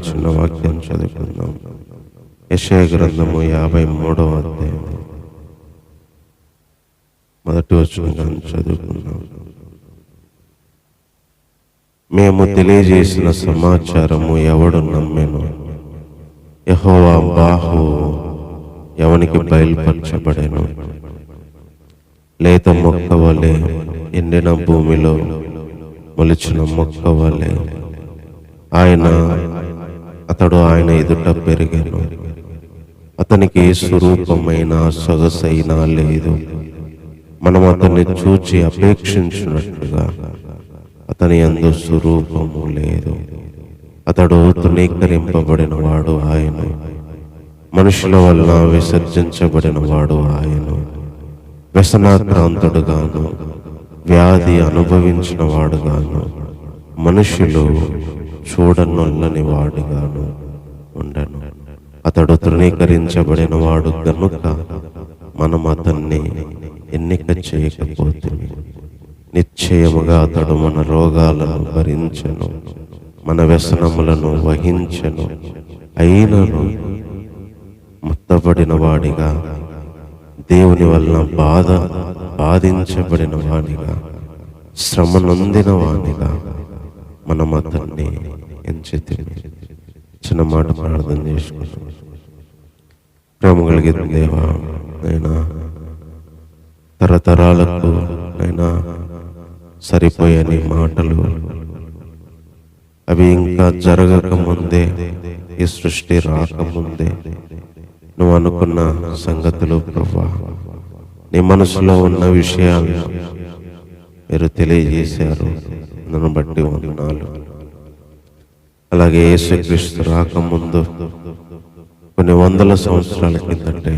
చిన్న వాక్యం చదువుకుందాం. యెషయా గ్రంథము 53వ అధ్యాయం మొదటి వచనం చదువుకుందాం. మేము తెలియజేసిన సమాచారము ఎవడు నమ్మెను? యెహోవా బాహు ఎవనికి బయలుపరచబడెను? లేత మొక్క వలె, ఎండిన భూమిలో మొలిచిన మొక్క వలె అతడు ఆయన ఎదుట పెరిగెను. అతనికి స్వరూపమైన సొగసైనా లేదు. మనం అతన్ని చూచి అపేక్షించినట్లుగా అతని యందు స్వరూపము లేదు. అతడు తృణీకరింపబడిన వాడు ఆయన, మనుషుల వలన విసర్జించబడిన వాడు ఆయన. వ్యసనాక్రాంతుడుగాను, వ్యాధి అనుభవించిన వాడుగాను, మనుషులు చూడనొల్లని వాడుగాను ఉండను. అతడు తృణీకరించబడిన వాడు గనుక మనం అతన్ని ఎన్నిక చేయకపోతుంది. నిశ్చయముగా అతడు మన రోగాలను భరించెను, మన వ్యసనములను వహించెను. అయినను ముత్తబడిన వాడిగా, దేవుని వలన బాధించబడిన వాడిగా, శ్రమ నొందిన వాడిగా మనం అతన్ని ఎంచితిమి. చిన్న మాట ప్రార్థన చేసుకున్నాం. ప్రేమ కలిగిన దేవా, అయినా తరతరాలకు అయినా సరిపోయని మాటలు, అవి ఇంకా జరగకముందే, ఈ సృష్టి రాకముందే నువ్వు అనుకున్న సంగతులు ప్రభువా, నీ మనసులో ఉన్న విషయాలు మీరు తెలియజేశారు. నన్ను బట్టి వందనాలు. అలాగే యేసుక్రీస్తు రాకముందు కొన్ని వందల సంవత్సరాల కిందటే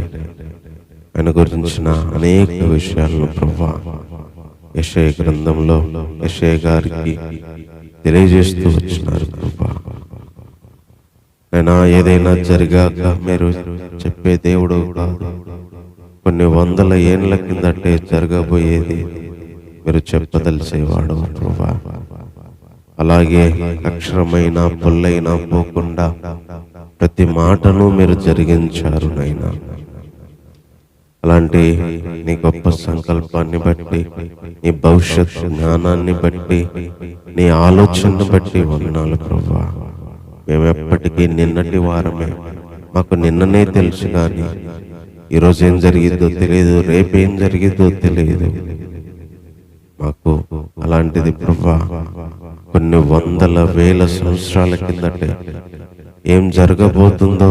ఆయన గురించిన అనేక విషయాలను ప్రభువా యెషయా గ్రంథంలో యెషయా గారికి తెలియజేస్తూ వచ్చినారు ప్రభువా. అయినా ఏదైనా జరిగాక మీరు చెప్పే దేవుడు కాదు. కొన్ని వందల ఏళ్ళ కిందటే జరగబోయేది మీరు చెప్పదలిసేవాడు ప్రభువా. అలాగే అక్షరమైన పొల్లైనా పోకుండా ప్రతి మాటను మీరు జరిగించారు నైనా. అలాంటి నీ గొప్ప సంకల్పాన్ని బట్టి, నీ భవిష్యత్ జ్ఞానాన్ని బట్టి, నీ ఆలోచనను బట్టి వందనాలు ప్రభువా. మేము ఎప్పటికీ నిన్నటి వారమే. మాకు నిన్ననే తెలుసు, కానీ ఈరోజు ఏం జరిగిద్దో తెలియదు, రేపేం జరిగిద్దో తెలియదు మాకు. అలాంటిది ప్రభువా, కొన్ని వందల వేల సంవత్సరాల కిందటే ఏం జరగబోతుందో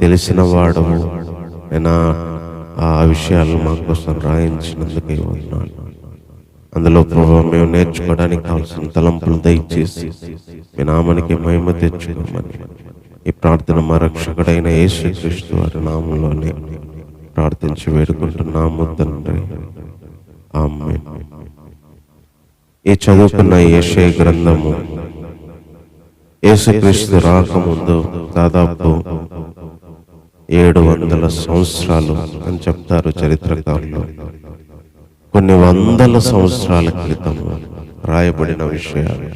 తెలిసిన వాడము అయినా ఆ విషయాలు మా కోసం రాయించినందుకే వందనాలు. అందులో ప్రభువా మేము నేర్చుకోవడానికి కావాల్సిన తలంపులు దయచేసి మీ నామానికి మహిమ తెచ్చుకోమని ఈ ప్రార్థన మా రక్షకుడైన యేసుక్రీస్తు వారి నామంలోనే ప్రార్థించి వేడుకుంటున్నాము తండ్రి, ఆమేన్. ఈ చదువుకున్న యెషయా గ్రంథము యేసుక్రీస్తు రాకముందు దాదాపు 700 సంవత్సరాలు అని చెప్తారు చరిత్రకారులు. కొన్ని వందల సంవత్సరాల క్రితం రాయబడిన విషయాలు.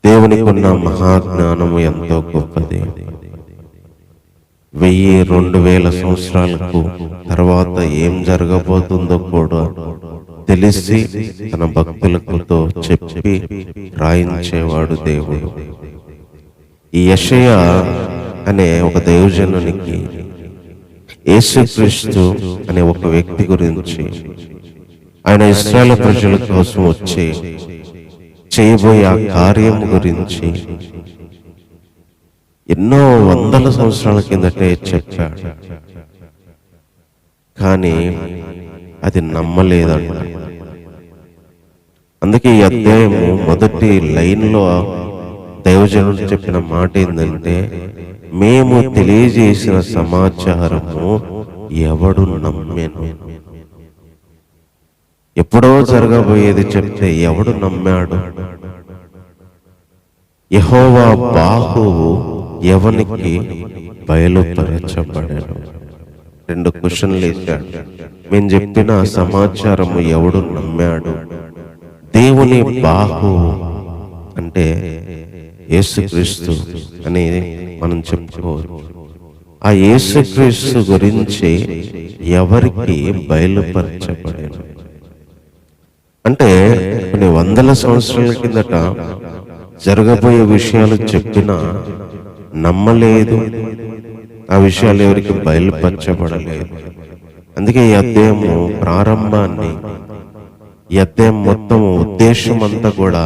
దేవునికి ఉన్న మహాజ్ఞానము ఎంతో గొప్పది. 1000-2000 సంవత్సరాలకు తర్వాత ఏం జరగబోతుందో కూడా తెలిసి తన భక్తులతో చెప్పి రాయించేవాడు దేవుడు. ఈ యెషయా అనే ఒక దైవజనునికి యేసుక్రీస్తు అనే ఒక వ్యక్తి గురించి, ఆయన ఇశ్రాయేలు ప్రజల కోసం వచ్చి చేయబోయే ఆ కార్యం గురించి ఎన్నో వందల సంవత్సరాల కిందటే చెప్పాడు. కానీ అది నమ్మలేదంట. అందుకే ఈ అధ్యాయము మొదటి లైన్లో దైవజనుడు చెప్పిన మాట ఏంటంటే, మేము తెలియజేసిన సమాచారము ఎవడు నమ్మెను? ఎప్పుడో జరగబోయేది చెప్తే ఎవడు నమ్మాడు? యెహోవా బాహువు ఎవనికి బయలుపరచబడెను? 2 క్వశ్చన్లు వేశాడు. మేము చెప్పిన సమాచారము ఎవడు నమ్మాడు? దేవుని బాహు అంటే యేసుక్రీస్తు అని మనం చెప్పుకోవచ్చు. ఆ యేసుక్రీస్తు గురించి ఎవరికి బయలుపరచబడేను అంటే కొన్ని వందల సంవత్సరాల కిందట జరగబోయే విషయాలు చెప్పినా నమ్మలేదు, ఆ విషయాలు ఎవరికి బయలుపరచబడలేదు. అందుకే ఈ అధ్యాయము ప్రారంభాన్ని, ఈ అధ్యాయం మొత్తం ఉద్దేశం అంతా కూడా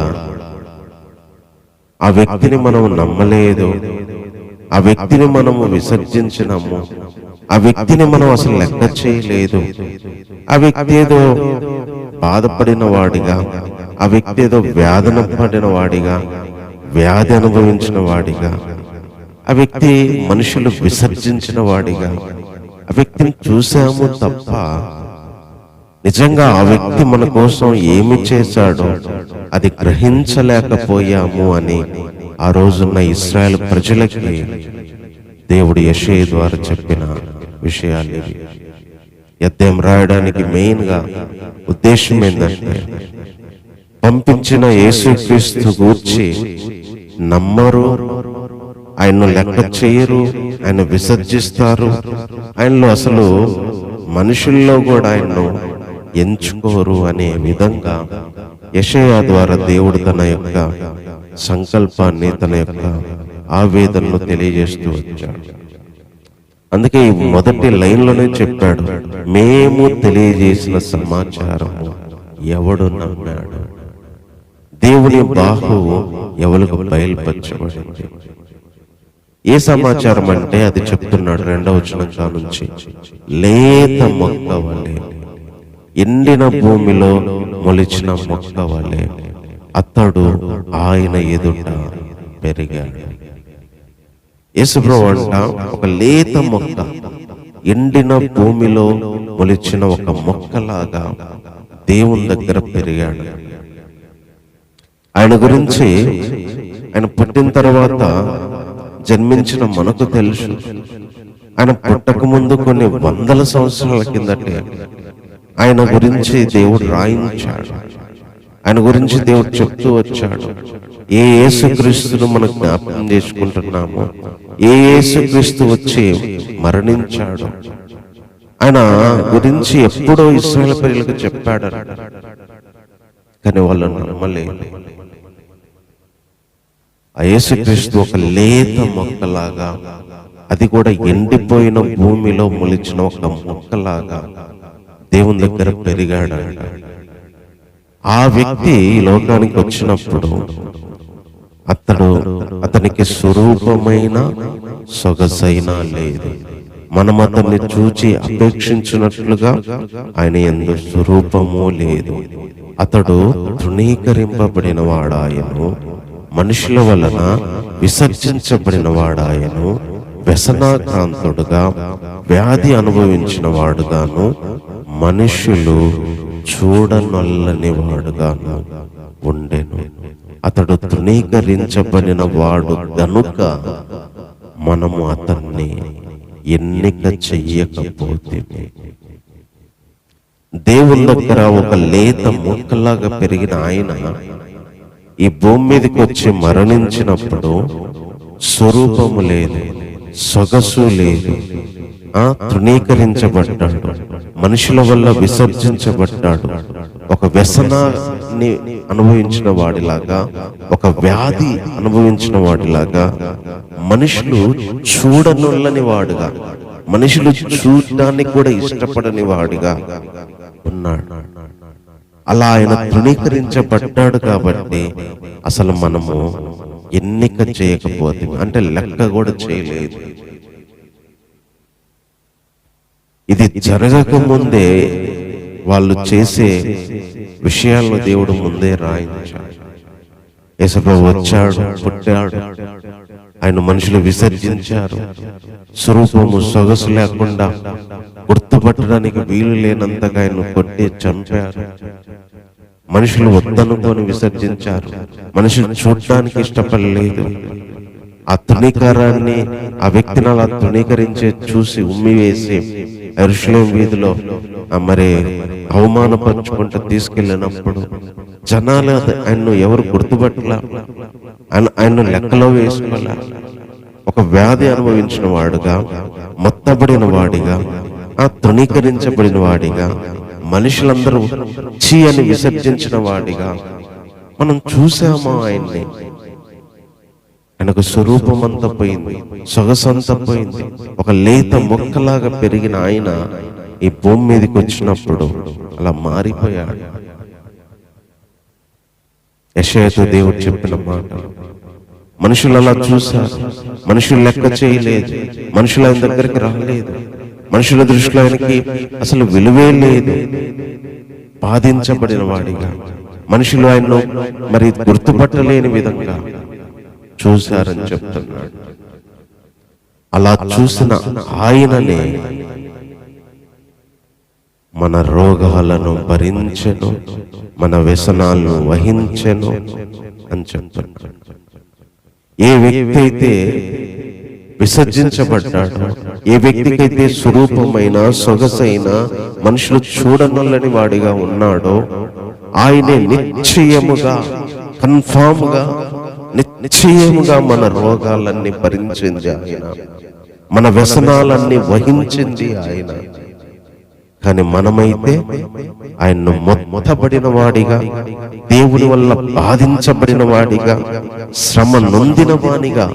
ఆ వ్యక్తిని మనం నమ్మలేదు, ఆ వ్యక్తిని మనము విసర్జించినాము, ఆ వ్యక్తిని మనం అసలు లెక్క చేయలేదు, ఆ వ్యక్తి ఏదో బాధపడిన వాడిగా, ఆ వ్యక్తి ఏదో వేదన పడిన వాడిగా, వ్యాధి అనుభవించిన వాడిగా, ఆ వ్యక్తి మనుషులు విసర్జించిన వాడిగా ఆ వ్యక్తిని చూసాము తప్ప నిజంగా ఆ వ్యక్తి మన కోసం ఏమి చేశాడో అది గ్రహించలేకపోయాము అని ఆ రోజున్న ఇశ్రాయేలు ప్రజలకి దేవుడు యెషయా ద్వారా చెప్పిన విషయాలు ఇవి. అధ్యాయం రాయడానికి మెయిన్ గా ఉద్దేశం ఏంటంటే, పంపించిన యేసుక్రీస్తు గూర్చి నమ్మరు, ఆయన్ను లెక్క చేయరు, ఆయన విసర్జిస్తారు, ఆయనలో అసలు మనుషుల్లో కూడా ఆయన్ను ఎంచుకోరు అనే విధంగా యెషయా ద్వారా దేవుడు తన యొక్క సంకల్పాన్ని, తన యొక్క ఆవేదనను తెలియజేస్తూ వచ్చాడు. అందుకే ఈ మొదటి లైన్లోనే చెప్పాడు, మేము తెలియజేసిన సమాచారము ఎవడు నమ్మాడు, దేవుని బాహువు ఎవరికి బయలుపరచబడింది. ఏ సమాచారం అంటే అది చెప్తున్నాడు 2వ వచనం నుంచి, లేత మొక్క వలె, ఎండిన భూమిలో మొలిచిన మొక్క వలె అతడు ఆయన ఎదుట పెరిగాడు. యేసుప్రభు అంట ఒక లేత మొక్క ఎండిన భూమిలో మొలిచిన ఒక మొక్కలాగా దేవుని దగ్గర పెరిగాడు. ఆయన గురించి ఆయన పుట్టిన తర్వాత జన్మించిన మనకు తెలుసు. ఆయన పుట్టక ముందు కొన్ని వందల సంవత్సరాల కిందటే ఆయన గురించి దేవుడు రాయించాడు, ఆయన గురించి దేవుడు చెప్తూ వచ్చాడు. ఏ యేసుక్రీస్తును మనం జ్ఞాపకం చేసుకుంటున్నామో, ఏ యేసుక్రీస్తు వచ్చి మరణించాడు, ఆయన గురించి ఎప్పుడో ఇశ్రాయేలు ప్రజలకు చెప్పాడు, కానీ వాళ్ళు నమ్మలేదు. ఆ యేసుక్రీస్తు ఒక లేత మొక్కలాగా, అది కూడా ఎండిపోయిన భూమిలో మొలిచిన ఒక మొక్కలాగా దేవుని దగ్గర పెరిగాడంట. ఆ వ్యక్తి ఈ లోకానికి వచ్చినప్పుడు అతనికి స్వరూపమైన సొగసైన లేదు. మనం అతన్ని చూచి అపేక్షించినట్లుగా ఆయన యందు స్వరూపము లేదు. అతడు తృణీకరింపబడిన వాడాయను, మనుషుల వలన విసర్జించబడిన వాడాయను, వ్యసనాక్రాంతుడుగా, వ్యాధి అనుభవించిన వాడుగాను, మనుషులు చూడనొల్లని వాడుగాను ఉండెను. అతడు తృణీకరించబడిన వాడు గనుక మనము అతన్ని ఎన్నిక చెయ్యకపోతే. దేవుని దగ్గర ఒక లేత మొక్కలాగా పెరిగిన ఆయన ఈ భూమి మీదకి వచ్చి మరణించినప్పుడు స్వరూపము లేదు, సొగసు లేదు, తృణీకరించబడ్డాడు, మనుషుల వల్ల విసర్జించబడ్డాడు, ఒక వ్యసనాన్ని అనుభవించిన వాడిలాగా, ఒక వ్యాధి అనుభవించిన వాడిలాగా, మనుషులు చూడనొల్లని వాడుగా, మనుషులు చూడటానికి కూడా ఇష్టపడని వాడిగా ఉన్నాడు. అలా ఆయన తృణీకరించబడ్డాడు కాబట్టి అసలు మనము ఎన్నిక చేయకపోతే, అంటే లెక్క కూడా చేయలేదు. ఇది జరగక ముందే వాళ్ళు చేసే విషయాలను దేవుడు ముందే రాయించాడు. యేసుప్రభు వచ్చాడు, పుట్టాడు, ఆయన మనుషులు విసర్జించారు, స్వరూపము సొగసు లేకుండా గుర్తుపట్టడానికి వీలు లేనంతగా ఆయన కొట్టి చంపారు. మనుషులు వద్దనుకొని విసర్జించారు, మనుషులు చూడడానికి ఇష్టపడలేదు. ఆ తృణీకారాన్ని, ఆ వ్యక్తిని అలా తృణీకరించే చూసి ఉమ్మివేసి యెరూషలేము వీధిలో మరి అవమానపరుచుకుంటూ తీసుకెళ్ళినప్పుడు జనాలు ఆయన్ను ఎవరు గుర్తుపట్టలా, ఆయన్ను లెక్కలో వేసుకోలే. ఒక వ్యాధి అనుభవించిన వాడుగా, మొత్తబడిన వాడిగా, తృణీకరించబడిన వాడిగా, మనుషులందరూ చీ అని విసర్జించిన వాడిగా మనం చూసామా ఆయన్ని? ఆయనకు స్వరూపం అంతా పోయింది, సొగసంతా పోయింది. ఒక లేత మొక్కలాగా పెరిగిన ఆయన ఈ భూమి మీదకి వచ్చినప్పుడు అలా మారిపోయాడు. యెషయాతో దేవుడు చెప్పిన మాట, మనుషులు అలా చూశారు, మనుషులు లెక్క చేయలేదు, మనుషులు ఆయన దగ్గరికి రాలేదు, మనుషుల దృష్టిలో ఆయనకి అసలు విలువే లేదు. బాధించబడిన వాడిగా, మనుషులు ఆయన్ను మరి గుర్తుపట్టలేని విధంగా చూశారని చెప్తున్నాడు. అలా చూసిన ఆయననే మన రోగాలను భరించెను, మన వ్యసనాలను వహించెను అని చెప్తున్నాడు. ఏ వ్యక్తి అయితే విసర్జించబడ్డాడో, ఏ వ్యక్తికైతే స్వరూపమైన సొగసైన మనుషులు చూడనొల్లని వాడిగా ఉన్నాడో, ఆయనే నిశ్చయముగా, కన్ఫామ్ గా, నిశ్చయముగా మన రోగాలన్నీ భరించింది ఆయన, మన వ్యసనాలన్నీ వహించింది ఆయన. కానీ మనమైతే ఆయన్ను మొత్తబడిన వాడిగా, దేవుని వల్ల బాధించబడిన వాడిగా, శ్రమ నొందిన వాడిగా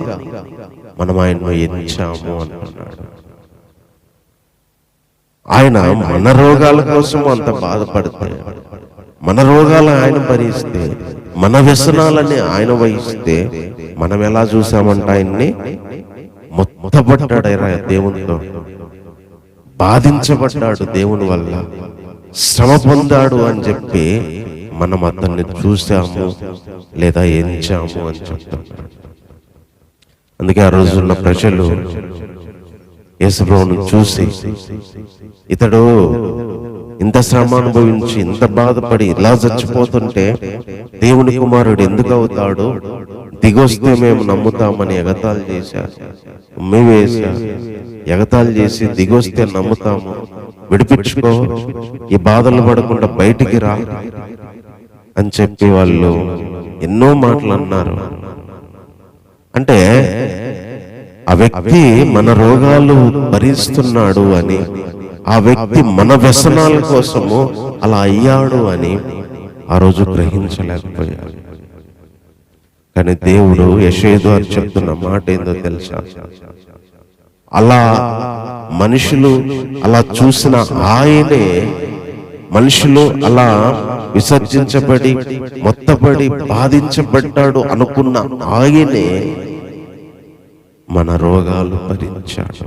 మనం ఆయన్ను ఎంచాము అంటున్నాడు. ఆయన మన రోగాల కోసం అంత బాధపడితే, మన రోగాలు ఆయన భరిస్తే, మన వ్యసనాలని ఆయన వహిస్తే, మనం ఎలా చూసామంట? ఆయన్ని మొత్తబడ్డాడు దేవునితో, బాధించబడ్డాడు దేవుని వల్ల, శ్రమ పొందాడు అని చెప్పి మనం అతన్ని చూసాము లేదా ఎంచాము అని చెప్తున్నాడు. అందుకే ఆ రోజున్న ప్రజలు యేసుప్రభువును చూసి, ఇతడు ఇంత శ్రమ అనుభవించి, ఇంత బాధపడి ఇలా చచ్చిపోతుంటే దేవుని కుమారుడు ఎందుకు అవుతాడు? దిగొస్తే మేము నమ్ముతామని ఎగతాళి చేశారు, ఉమ్మివేశారు. ఎగతాళి చేసి దిగొస్తే నమ్ముతాము, విడిపించుకో, ఈ బాధలు పడకుండా బయటికి రా అని చెప్పి వాళ్ళు ఎన్నో మాటలు అన్నారు. అంటే ఆ వ్యక్తి మన రోగాలు భరిస్తున్నాడు అని, ఆ వ్యక్తి మన వ్యసనాల కోసము అలా అయ్యాడు అని ఆ రోజు గ్రహించలేకపోయాడు. కానీ దేవుడు యెషయా ద్వారా చెప్తున్న మాట ఏందో తెలుసా? అలా మనుషులు అలా చూసిన ఆయనే, మనుషులు అలా విసర్జించబడి, మొత్తబడి, బాధించబడ్డాడు అనుకున్న ఆయనే మన రోగాలు భరించాడు,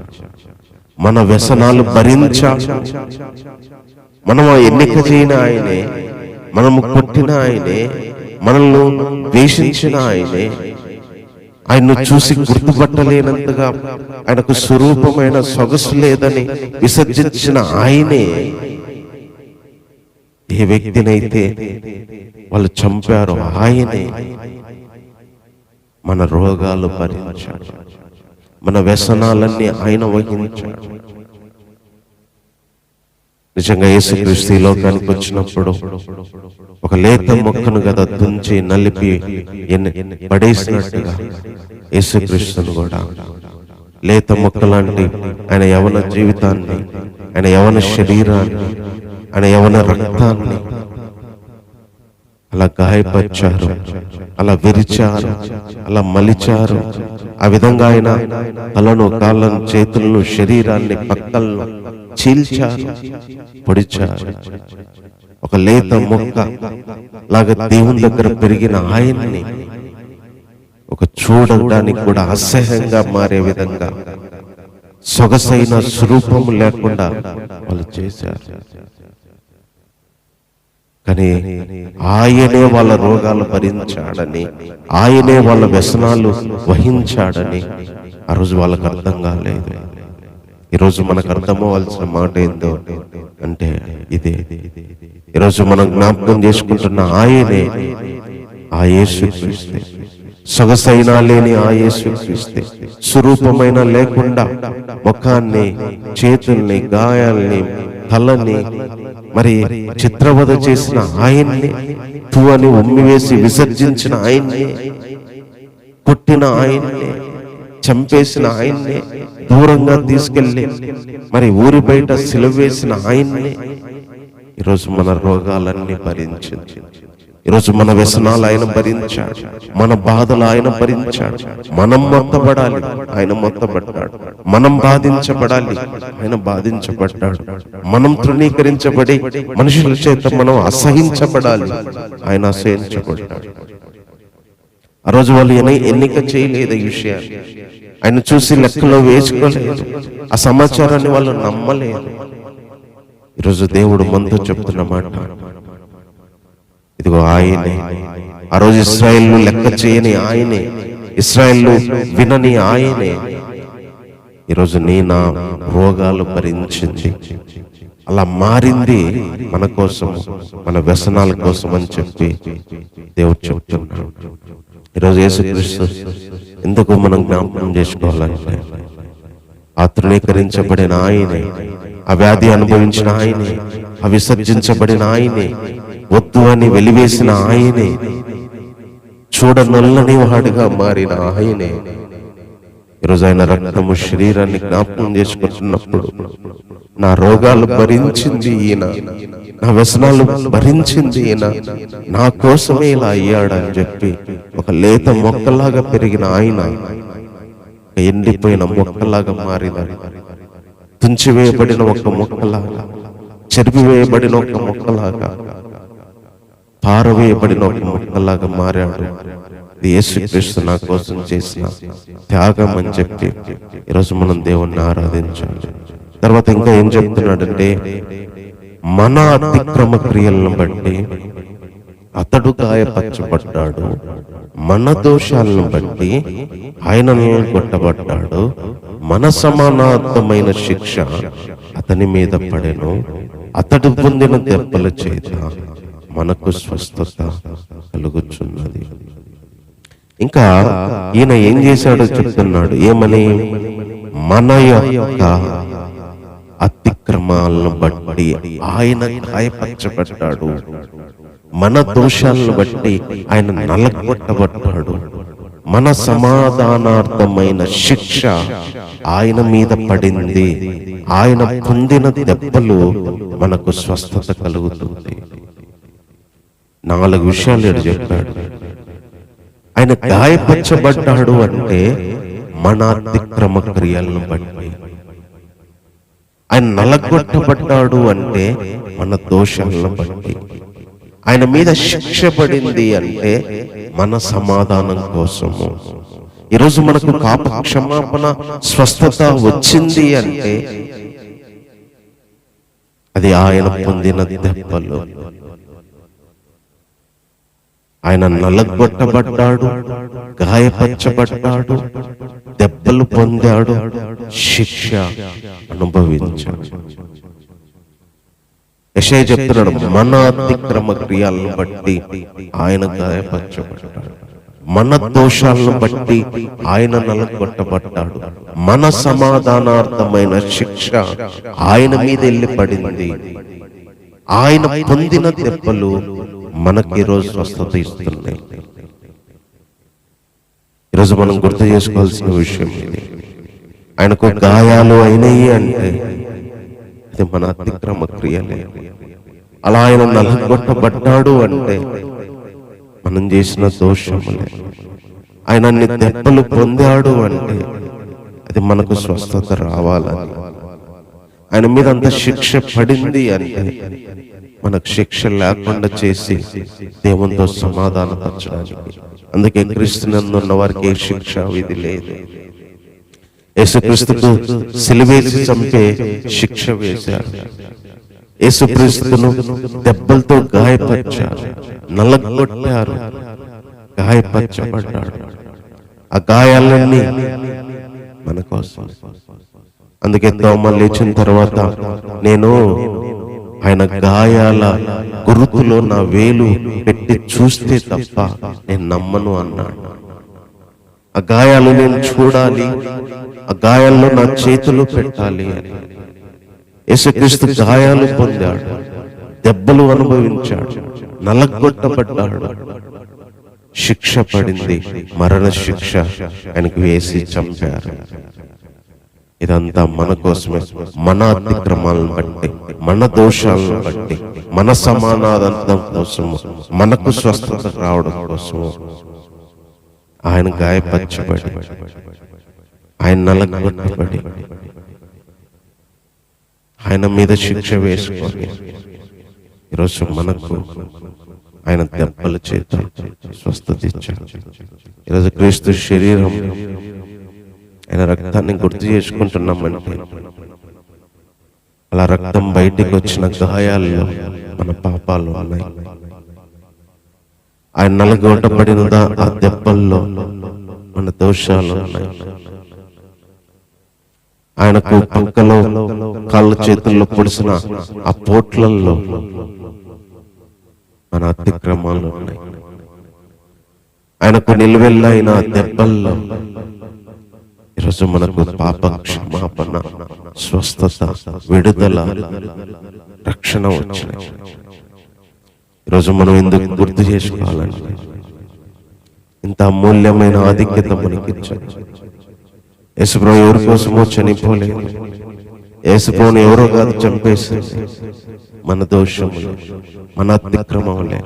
మన వ్యసనాలు భరించాడు. మనము ఎన్నిక చేయని ఆయనే, మనము కొట్టిన ఆయనే, మనల్ని ద్వేషించిన ఆయనే, ఆయన్ను చూసి గుర్తుపట్టలేనంతగా ఆయనకు స్వరూపమైన సొగసు లేదని విసర్జించిన ఆయనే ఏ వ్యక్తినైతే వాళ్ళు చంపారో ఆయనే మన రోగాలు భరించాడు, మన వ్యసనాలన్నీ ఆయన వహించాడు. నిజంగా యేసుక్రీస్తు ఈ లోకానికి వచ్చినప్పుడు ఒక లేత మొక్కను కదా తుంచి నలిపి పడేసినట్టుగా యేసుక్రీస్తును కూడా లేత మొక్క లాంటి ఆయన యవన జీవితాన్ని, ఆయన యవన శరీరాన్ని, ఆయన యవన రక్తాన్ని అలా గాయపరిచారు, అలా విరిచారు, అలా మలిచారు. ఆ విధంగా ఆయన తలను, కాళ్ళను, చేతులను, శరీరాన్ని, పక్కలను చీల్చారు, పొడిచారు. ఒక లేత మొక్క లాగా దేవుని దగ్గర పెరిగిన ఆయన్ని ఒక చూడడానికి కూడా అసహ్యంగా మారే విధంగా సొగసైన స్వరూపము లేకుండా వాళ్ళు చేశారు. కానీ ఆయనే వాళ్ళ రోగాలు భరించాడని, ఆయనే వాళ్ళ వ్యసనాలు వహించాడని ఆ రోజు వాళ్ళకు అర్థం కాలేదు. ఈరోజు మనకు అర్థమవలసిన మాట ఏందో అంటే ఇదే. ఈరోజు మనం జ్ఞాపకం చేసుకుంటున్న ఆయనే ఆ యేసుక్రీస్తే, సొగసైనా లేని ఆ యేసుక్రీస్తే, స్వరూపమైన లేకుండా ముఖాన్ని, చేతుల్ని, గాయాల్ని, తలని మరి చిత్రవధ చేసిన ఆయన్ని, తూ అని ఉమ్మివేసి విసర్జించిన ఆయన్ని, కొట్టిన ఆయన్ని, చంపేసిన ఆయన్ని, దూరంగా తీసుకెళ్ళి మరి ఊరి బయట సిలువ వేసిన ఆయన్ని ఈరోజు మన రోగాలన్నీ భరించింది. ఈరోజు మన వ్యసనాలు ఆయన భరించాడు, మన బాధలు ఆయన భరించాడు. మనం మొత్తబడాలి, ఆయన మొత్తబడ్డాడు. మనం బాధించబడాలి, ఆయన బాధించబడ్డాడు. మనం తృణీకరించబడి మనుషుల చేత మనం అసహించబడాలి, ఆయన అసహించబడ్డాడు. ఆ రోజు వాళ్ళు ఎన్నిక చేయలేదు ఈ విషయాన్ని, ఆయన చూసి లెక్కలో వేసుకోలేదు, ఆ సమాచారాన్ని వాళ్ళు నమ్మలేదు. ఈరోజు దేవుడు మనతో చెప్తున్న మాట, ఇదిగో ఆయనే. ఆ రోజు ఇశ్రాయేలు లెక్క చేయని ఆయనే, ఇశ్రాయేలు వినని ఆయనే ఈరోజు నా రోగాలు భరించింది. అలా మారింది మన కోసం, మన వ్యసనాల కోసం అని చెప్పి దేవుడు చెప్తున్నాడు. ఈరోజు యేసుక్రీస్తు ఎందుకు మనం జ్ఞాపకం చేసుకోవాలంటే, ఆ తృణీకరించబడిన ఆయనే, ఆ వ్యాధి అనుభవించిన ఆయనే, ఆ విసర్జించబడిన ఆయనే, వద్దు అని వెలివేసిన ఆయనే, చూడనొల్లని వాడిగా మారిన ఆయనే ఈరోజు ఆయన రక్తము శరీరాన్ని జ్ఞాపకం చేసుకుంటున్నప్పుడు, నా రోగాలు భరించింది ఈయన, నా వ్యసనాలు భరించింది ఈయన, నా కోసమే ఇలా అయ్యాడని చెప్పి ఒక లేత మొక్కలాగా పెరిగిన ఆయన ఎండిపోయిన మొక్కలాగా మారినాడు. తుంచివేయబడిన ఒక మొక్కలాగా, చెరిపివేయబడిన ఒక మొక్కలాగా, పారవేయబడిన ఒక మొక్కలాగా మారాడు. ఇది యేసుక్రీస్తు నా కోసం చేసిన త్యాగం అని చెప్పి ఈరోజు మనం దేవుణ్ణి ఆరాధించాలి. తర్వాత ఇంకా ఏం చెప్తున్నాడంటే, మన అతిక్రమ క్రియలను బట్టి అతడు గాయపరచబడ్డాడు, మన దోషాలను బట్టి ఆయన కొట్టబడ్డాడు, మన సమానార్థమైన శిక్ష అతని మీద పడెను, అతడు పొందిన దెబ్బల చేత మనకు స్వస్థత కలుగుచున్నది. ఇంకా ఈయన ఏం చేశాడో చెప్తున్నాడు. ఏమని? మన యొక్క అతిక్రమాలను బట్టి ఆయన గాయపరచబడ్డాడు, మన దోషాలను బట్టి ఆయన నలగొట్టబడ్డాడు, మన సమాధానార్థమైన శిక్ష ఆయన మీద పడింది, ఆయన పొందిన దెబ్బలు మనకు స్వస్థత కలుగుతుంది. 4 విషయాలు చెప్పాడు. ఆయన గాయపరచబడ్డాడు అంటే మన అతిక్రమ క్రియలను బట్టి, ఆయన నలగొట్టబడ్డాడు అంటే మన దోషాలను బట్టి, ఆయన మీద శిక్ష పడింది అంటే మన సమాధానం కోసము. ఈరోజు మనకు క్షమాపణ స్వస్థత వచ్చింది అంటే అది ఆయన పొందిన దెబ్బలు. ఆయన నలగొట్టబడ్డాడు, గాయపరచబడ్డాడు, దెబ్బలు పొందాడు, శిక్ష అనుభవించాడు. యెషయా చెప్తున్నాడు, మన అతిక్రమ క్రియలను బట్టి ఆయన గాయపరచబడ్డాడు, మన దోషాలను బట్టి ఆయన నలగొట్టబడ్డాడు, మన సమాధానార్థమైన శిక్ష ఆయన మీద వెళ్ళి పడింది, ఆయన పొందిన దెబ్బలు మనకి ఈరోజు స్వస్థత ఇస్తున్నాయి. ఈరోజు మనం గుర్తు చేసుకోవాల్సిన విషయం ఇది. ఆయనకు గాయాలు అయినాయి అంటే అది మన అతిక్రమ క్రియలే. అలా ఆయన నలగొట్టబడ్డాడు అంటే మనం చేసిన దోషములే. ఆయన అన్ని దెబ్బలు పొందాడు అంటే అది మనకు స్వస్థత రావాలని. ఆయన మీద అంత శిక్ష పడింది అంటే మనకు శిక్ష లేకుండా చేసి దేవునితో సమాధానపరచడానికి. అందుకే క్రీస్తునందు ఉన్న వారికి ఏ శిక్ష విధి లేదు. యేసుక్రీస్తుకు సిలువేసి చంపే శిక్ష వేశారు. యేసుక్రీస్తును దెబ్బలతో గాయపరిచారు, నలగొట్టారు, గాయపరచబడ్డాడు. ఆ గాయాలన్నీ మన కోసం. అందుకే తోమ లేచిన తర్వాత నేను ఆయన గాయాల గురుతులో నా వేలు పెట్టి చూస్తే తప్ప నేను నమ్మను అన్నాడు. ఆ గాయాలు నేను చూడాలి, ఆ గాయాల్లో నా చేతులు పెట్టాలి అని. యేసుక్రీస్తు గాయాలు పొందాడు, దెబ్బలు అనుభవించాడు, నలగొట్టబడ్డాడు, శిక్ష పడింది, మరణ శిక్ష ఆయనకు వేసి చంపారు. ఇదంతా మన కోసమే, మన అతిక్రమాలను బట్టి, మన దోషాలను బట్టి, మన సమానార్థం కోసము, మనకు స్వస్థత రావడం కోసము ఆయన గాయపరచబడి, ఆయన నలగొట్టబడి, ఆయన మీద శిక్ష వేసుకొని ఈరోజు మనకు ఆయన దెబ్బల చేత స్వస్థత ఇచ్చాడు. ఈరోజు క్రీస్తు శరీరం, ఆయన రక్తాన్ని గుర్తు చేసుకుంటున్నామంటే అలా రక్తం బయటికి వచ్చిన గాయాల్లో మన పాపాలు ఉన్నాయి. ఆయన నలగొట్టబడిన ఆ దెబ్బల్లో మన దోషాలు ఉన్నాయి. ఆయనకు పక్కలో కాళ్ళ చేతుల్లో పొడిసిన ఆ పోట్లల్లో మన అతిక్రమాలు ఉన్నాయి. ఆయనకు నిలువెల్లైన దెబ్బల్లో ఈరోజు మనకు పాప క్షమాపణ, స్వస్థత, విడుదల, రక్షణ వచ్చినాయి. ఈరోజు మనం ఎందుకు గుర్తు చేసుకోవాలంటే ఇంత అమూల్యమైన ఆధిక్యత మనకిచ్చాడు. యేసుప్రభు ఎవరి కోసమో చనిపోలేదు, యేసుప్రభుని ఎవరో కాదు చంపేసింది. మన దోషములు, మన అతిక్రమములే,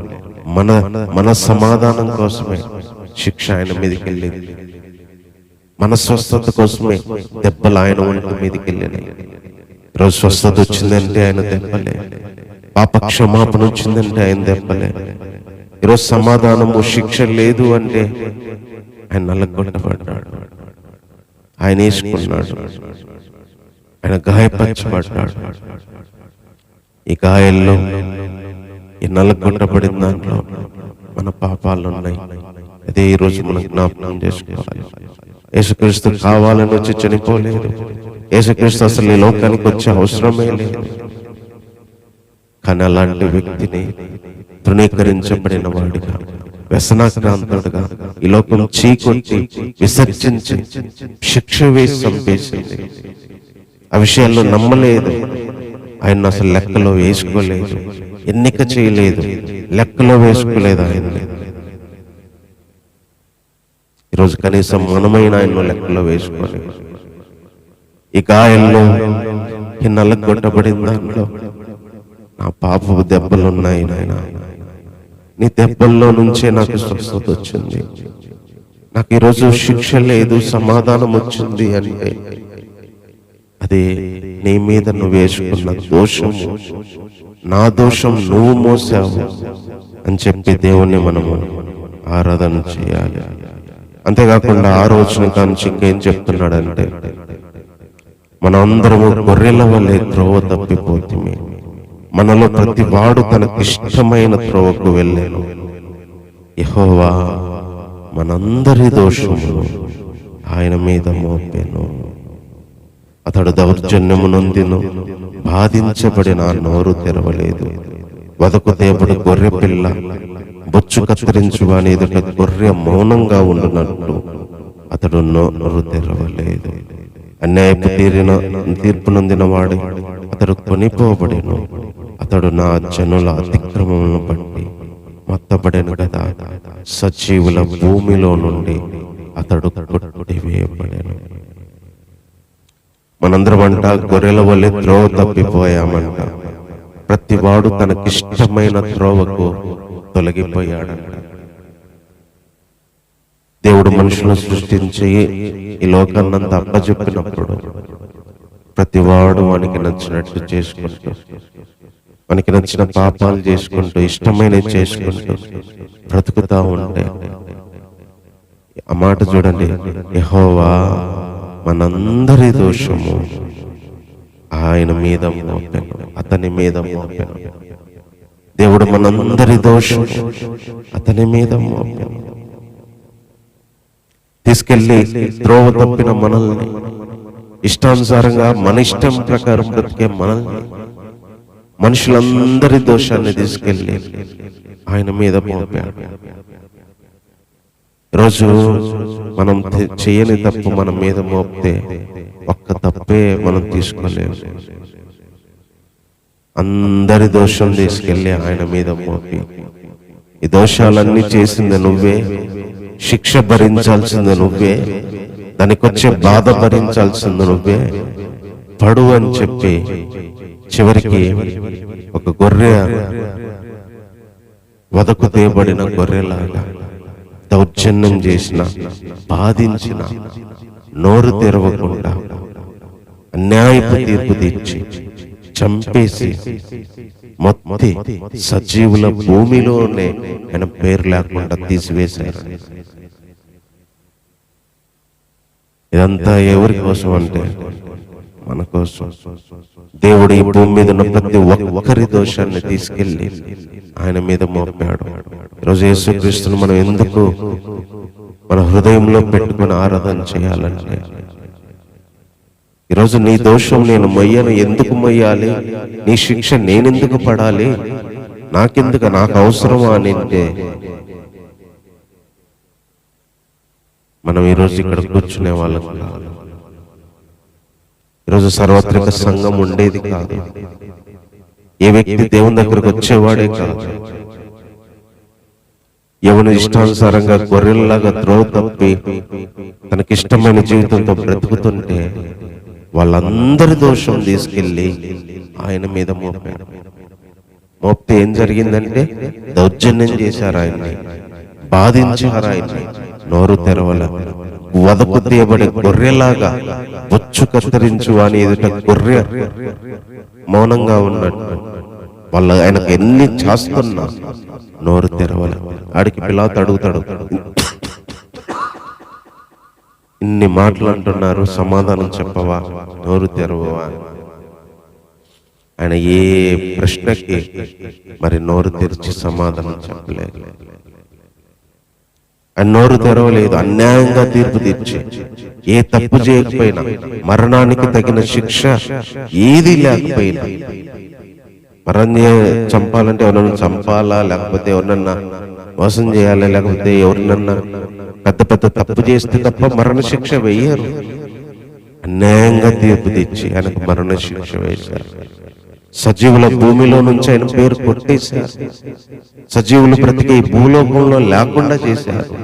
మన సమాధానం కోసమే శిక్ష ఆయన మీదకి వెళ్ళింది. మన స్వస్థత కోసమే దెబ్బలు ఆయన ఒంటి మీదకి వెళ్ళినాయి. ఈరోజు స్వస్థత వచ్చిందంటే ఆయన దెబ్బలే, పాప క్షమాపణ వచ్చిందంటే ఆయన దెబ్బలే. ఈరోజు సమాధానము, శిక్ష లేదు అంటే ఆయన నలగొట్టబడ్డాడు, ఆయన వేసుకున్నాడు, ఆయన గాయపరచబడ్డాడు. ఈ గాయాల్లో, ఈ నలగొట్టబడిన దాంట్లో మన పాపాలు ఉన్నాయి. అదే ఈరోజు మనం జ్ఞాపకం చేసుకోవాలి. యేసుక్రీస్తు కావాలని వచ్చి చనిపోలేదు, యేసుక్రీస్తు అసలు ఈ లోకానికి వచ్చే అవసరమే లేదు. కానీ అలాంటి వ్యక్తిని తృణీకరించబడిన వాడిగా, వ్యసనాక్రాంతుడుగా ఈ లోకం చీకొట్టి విసర్జించి శిక్ష వేసి చంపేసింది. ఆ విషయాల్లో నమ్మలేదు, ఆయన అసలు లెక్కలో వేసుకోలేదు, ఎన్నిక చేయలేదు, లెక్కలో వేసుకోలేదు ఆయన్ని. ఈరోజు కనీసం మనమైన ఆయన లెక్కలో వేసుకొని ఈ గాయాల్లో, ఈ నలగొట్టబడిన దాంట్లో నా పాపపు దెబ్బలు ఉన్నాయి నాయన, నీ దెబ్బల్లో నుంచే నాకు స్వస్థత వచ్చింది, నాకు ఈరోజు శిక్ష లేదు, సమాధానం వచ్చింది అంటే అది నీ మీద నువ్వు వేసుకున్న దోషము, నా దోషం నువ్వు మోసావు అని చెప్పి దేవుణ్ణి మనము ఆరాధన చేయాలి. అంతేకాకుండా ఆ రోజున కాంచి ఇంకేం చెప్తున్నాడంటే, మనందరము గొర్రెల వల్లే త్రోవ తప్పిపోతుంది, మనలో ప్రతి వాడు తనకిష్టమైన త్రోవకు వెళ్ళాను. యెహోవా మనందరి దోషమును ఆయన మీద మోపెను, అతడు దౌర్జన్యము నొందిను, బాధించబడిన నోరు తెరవలేదు. వదకు దేవుడు గొర్రె పిల్ల బొచ్చు కత్తిరించు వాని ఎదుట గొర్రె మౌనంగా ఉండునట్లు అతడు నోరు తెరవలేదు. అన్యాయపు తీర్పు నొందిన వాడు అతడు కొనిపోబడెను, అతడు నా జనుల అతిక్రమములను బట్టి మొత్తబడెను కదా, సజీవుల భూమిలో నుండి అతడు కొట్టివేయబడెను. మనందరం అంట గొర్రెల వల్లే త్రోవ తప్పిపోయామంట. ప్రతి వాడు తనకిష్టమైన త్రోవకు తొలగిపోయాడంట. దేవుడు మనుషులను సృష్టించి ఈ లోకాన్నంతా అప్పచెప్పినప్పుడు ప్రతి వాడు వానికి నచ్చినట్టు చేసుకుంటూ, మనకి నచ్చిన పాపాలు చేసుకుంటూ, ఇష్టమైనవి చేసుకుంటూ బ్రతుకుతా ఉంటే ఆ మాట చూడండి, యెహోవా మనందరి దోషము ఆయన మీద మోపెను, అతని మీద మోపెను. దేవుడు మనందరి దోషము అతని మీద మోపెను. తీసుకెళ్లి త్రోవ తప్పిన మనల్ని, ఇష్టానుసారంగా మన ఇష్టం ప్రకారం బ్రతికే మనల్ని, మనుషులందరి దోషాన్ని తీసుకెళ్లి ఆయన మీద మోపాడు. రోజు మనం చేయని తప్పు మన మీద మోపితే ఒక్క తప్పే మనం తీసుకోలేము. అందరి దోషం తీసుకెళ్లి ఆయన మీద మోపి, ఈ దోషాలన్నీ చేసింది నువ్వే, శిక్ష భరించాల్సింది నువ్వే, దానికొచ్చే బాధ భరించాల్సింది నువ్వే, పడు అని చెప్పి చివరికి ఒక గొర్రె వదకు తేబడిన గొర్రెలాగా దౌర్జన్యం చేసిన, బాధించిన, నోరు తెరవకుండా అన్యాయపు తీర్పు తీర్చి చంపేసి మొత్తం సజీవుల భూమిలోనే ఆయన పేరు లేకుండా తీసివేశారు. ఇదంతా ఎవరి కోసం అంటే మన కోసం. దేవుడు ఈ భూమి మీద ఉన్న ప్రతి ఒక్కరి దోషాన్ని తీసుకెళ్లి ఆయన మీద మోపాడు. ఈరోజు యేసుక్రీస్తును మనం ఎందుకు మన హృదయంలో పెట్టుకుని ఆరాధన చేయాలంటే, ఈరోజు నీ దోషం నేను మొయ్యను, ఎందుకు మొయ్యాలి, నీ శిక్ష నేనెందుకు పడాలి, నాకెందుకు, నాకు అవసరమా అని అంటే మనం ఈరోజు ఇక్కడ కూర్చునే వాళ్ళం కాదు. ఈరోజు సార్వత్రిక సంఘం ఉండేది కాదు. ఏ వ్యక్తి దేవుని దగ్గరకు వచ్చేవాడే కాదు. ఎవరి ఇష్టానుసారంగా గొర్రెల్లాగా త్రోవ తప్పి తనకిష్టమైన జీవితంతో బ్రతుకుతుంటే వాళ్ళందరి దోషం తీసుకెళ్లి ఆయన మీద మోపాడు. మోపితే ఏం జరిగిందంటే దౌర్జన్యం చేశారు ఆయన్ని, బాధించారు ఆయన్ని, నోరు తెరవల, వదకు తీయబడే గొర్రెలాగా బొచ్చు కత్తిరించు అని ఎదుట గొర్రె మౌనంగా ఉన్నట్టు వాళ్ళు ఆయనకు ఎన్ని చేస్తున్నా నోరు తెరవల. ఆడికి పిలాతు అడుగుతాడు, ఇన్ని మాటలు అంటున్నారు, సమాధానం చెప్పవా, నోరు తెరవవా? ఆయన ఏ ప్రశ్నకి మరి నోరు తెరిచి సమాధానం చెప్పలేదు. ఆయన నోరు తెరవలేదు. అన్యాయంగా తీర్పు తీర్చి, ఏ తప్పు చేయకపోయినా, మరణానికి తగిన శిక్ష ఏది లేకపోయినా, చంపాలంటే ఎవరన్నా చంపాలా, లేకపోతే ఎవరినన్నా మోసం చేయాలా, లేకపోతే ఎవరినన్నా పెద్ద పెద్ద తప్పు చేస్తే తప్ప మరణ శిక్ష వేయరు. అన్యాయంగా తీర్పు తెచ్చి ఆయనకు మరణ శిక్ష వేశారు. సజీవుల భూమిలో నుంచి ఆయన పేరు కొట్టేశారు. సజీవులు బ్రతికే ఈ భూలోకంలో లేకుండా చేశారు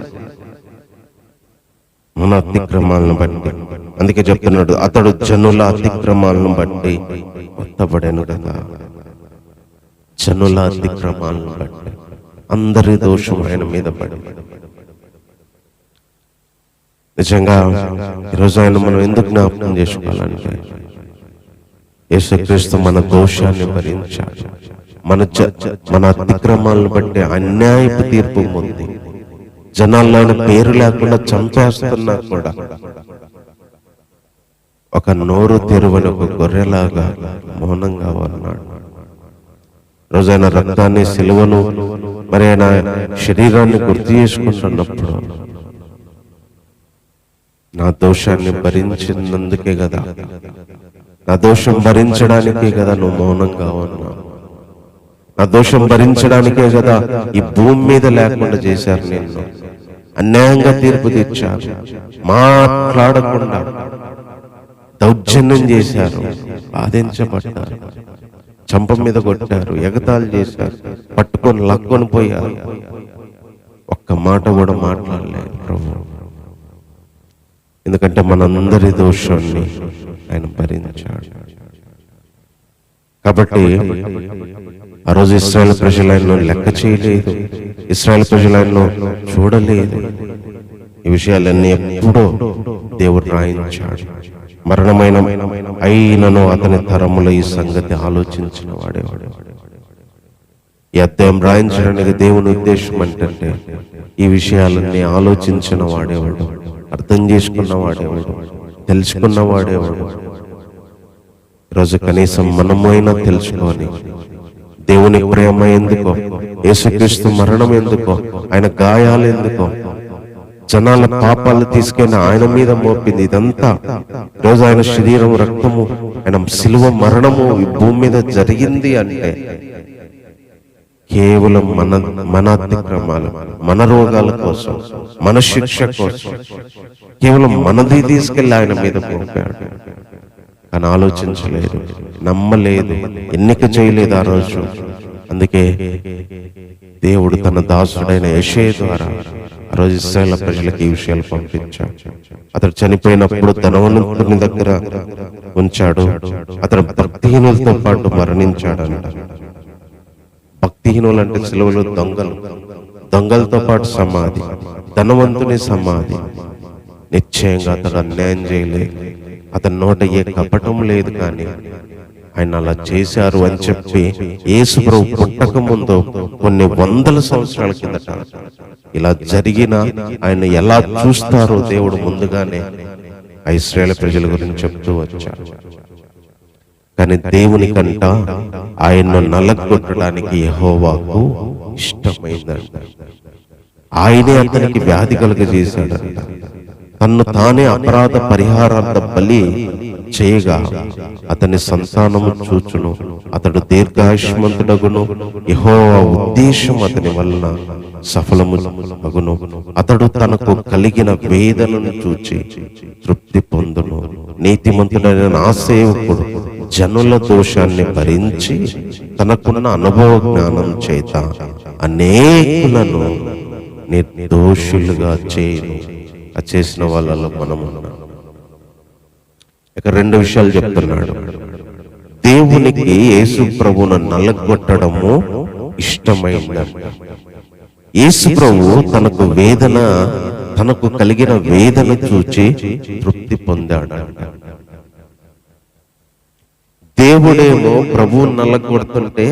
మన అతిక్రమాలను బట్టి. అందుకే చెప్తున్నాడు, అతడు జనుల అతిక్రమాలను బట్టి కొట్టబడెను కదా. జనుల అతిక్రమాలను బట్టి అందరి దోషం ఆయన మీద పడి. నిజంగా ఈరోజు ఆయన మనం ఎందుకు జ్ఞాపకం చేసుకోవాలంటే, యేసుక్రీస్తు మన దోషాన్ని భరించాడు. మన అతిక్రమాలను బట్టి అన్యాయపు తీర్పు ఉంది. జనాల్లో పేరు లేకుండా చంపేస్తున్నా కూడా ఒక నోరు తెరువని ఒక గొర్రెలాగా మౌనంగా ఉన్నాడు. రోజు ఆయన రక్తాన్ని, సిలువను, మరి ఆయన శరీరాన్ని గుర్తు చేసుకుంటున్నప్పుడు నా దోషాన్ని భరించినందుకే కదా, నా దోషం భరించడానికే కదా నువ్వు మౌనంగా ఉన్నావు. నా దోషం భరించడానికే కదా ఈ భూమి మీద లేకుండా చేశారు నిన్ను. అన్యాయంగా తీర్పు తీర్చారు, మాట్లాడకుండా దౌర్జన్యం చేశారు, బాధించబడ్డారు, చంప మీద కొట్టారు, ఎగతాళి చేశారు, పట్టుకొని లాక్కొని పోయారు. ఒక్క మాట కూడా మాట్లాడలేదు ప్రభు. ఎందుకంటే మనందరి దోషాన్ని ఆయన భరించాడు. కాబట్టి ఆ రోజు ఇశ్రాయేలు ప్రజలు ఆయన్ను లెక్క చేయలేదు, ఇశ్రాయేలు ప్రజలు ఆయన్ను చూడలేదు. ఈ విషయాలన్నీ ఎప్పుడో దేవుడు రాయించాడు. మరణమైన అయినను అతని తరములో ఈ సంగతి ఆలోచించిన వాడేవాడు. ఈ అధ్యాయం రాయించడానికి దేవుని ఉద్దేశం ఏంటంటే, ఈ విషయాలన్నీ ఆలోచించిన వాడేవాడు, అర్థం చేసుకున్న వాడేవాడు, తెలుసుకున్న వాడేవాడు. ఈరోజు కనీసం మనమైనా తెలుసుకొని దేవుని ప్రేమ ఎందుకో, యేసుక్రీస్తు మరణం ఎందుకో, ఆయన గాయాలు ఎందుకో, జనాల పాపాలు తీసుకెళ్ళి ఆయన మీద మోపింది, ఇదంతా రోజు ఆయన శరీరం, రక్తము, ఆయన సిలువ మరణము ఈ భూమి మీద జరిగింది అంటే కేవలం మన అతిక్రమాలు, మన రోగాల కోసం, మన శిక్ష కోసం, కేవలం మనది తీసుకెళ్ళి ఆయన మీద మోపాడు. కానీ ఆలోచించలేదు, నమ్మలేదు, ఎన్నిక చేయలేదు ఆ రోజు. అందుకే దేవుడు తన దాసుడైన యెషయా ద్వారా ఆ రోజు ఇశ్రాయేలు ప్రజలకు ఈ విషయాలు పంపించాడు. అతడు చనిపోయినప్పుడు ధనవంతుని దగ్గర ఉంచాడు. అతడు భక్తిహీనులతో పాటు మరణించాడంట. భక్తిహీనులు అంటే సిలువలో దొంగలు, దొంగలతో పాటు సమాధి, ధనవంతుని సమాధి. నిశ్చయంగా అతడు అన్యాయం చేయలేదు, అతని నోట ఏ కపటం లేదు. కానీ ఆయన అలా చేశారు అని చెప్పి యేసు ప్రభు పుట్టక ముందు కొన్ని వందల సంవత్సరాల కిందట ఇలా జరిగిన ఆయన ఎలా చూస్తారో దేవుడు ముందుగానే ఇశ్రాయేలు ప్రజల గురించి చెప్తూ వచ్చాడు. కానీ దేవుని కంట ఆయన్ను నలగొట్టడానికి యెహోవాకు ఇష్టమైందంట. ఆయనే అతనికి వ్యాధి కలుగజేశాడంట. తన్ను తానే అపరాధ పరిహారార్థ బలి చేయగా అతని సంతానము చూచును, అతడు దీర్ఘాయుష్మంతుడగును, యెహోవా ఉద్దేశం అతని వలన సఫలము అగును. అతడు తనకు కలిగిన వేదనను చూచి తృప్తి పొందును. నీతిమంతుడైన నా సేవకుడు జనుల దోషాన్ని భరించి తనకున్న అనుభవ జ్ఞానం చేత అనేకులను నిర్దోషులుగా చేయును. చేసిన వాళ్ళలో మనం ఉన్నాం. ఇక రెండు విషయాలు చెప్తున్నాడు. దేవునికి యేసు ప్రభువును నలగొట్టడము ఇష్టమైందంట. యేసు ప్రభు తనకు కలిగిన వేదన చూచి తృప్తి పొందాడంట. దేవుడేమో ప్రభువును నలగొడుతుంటే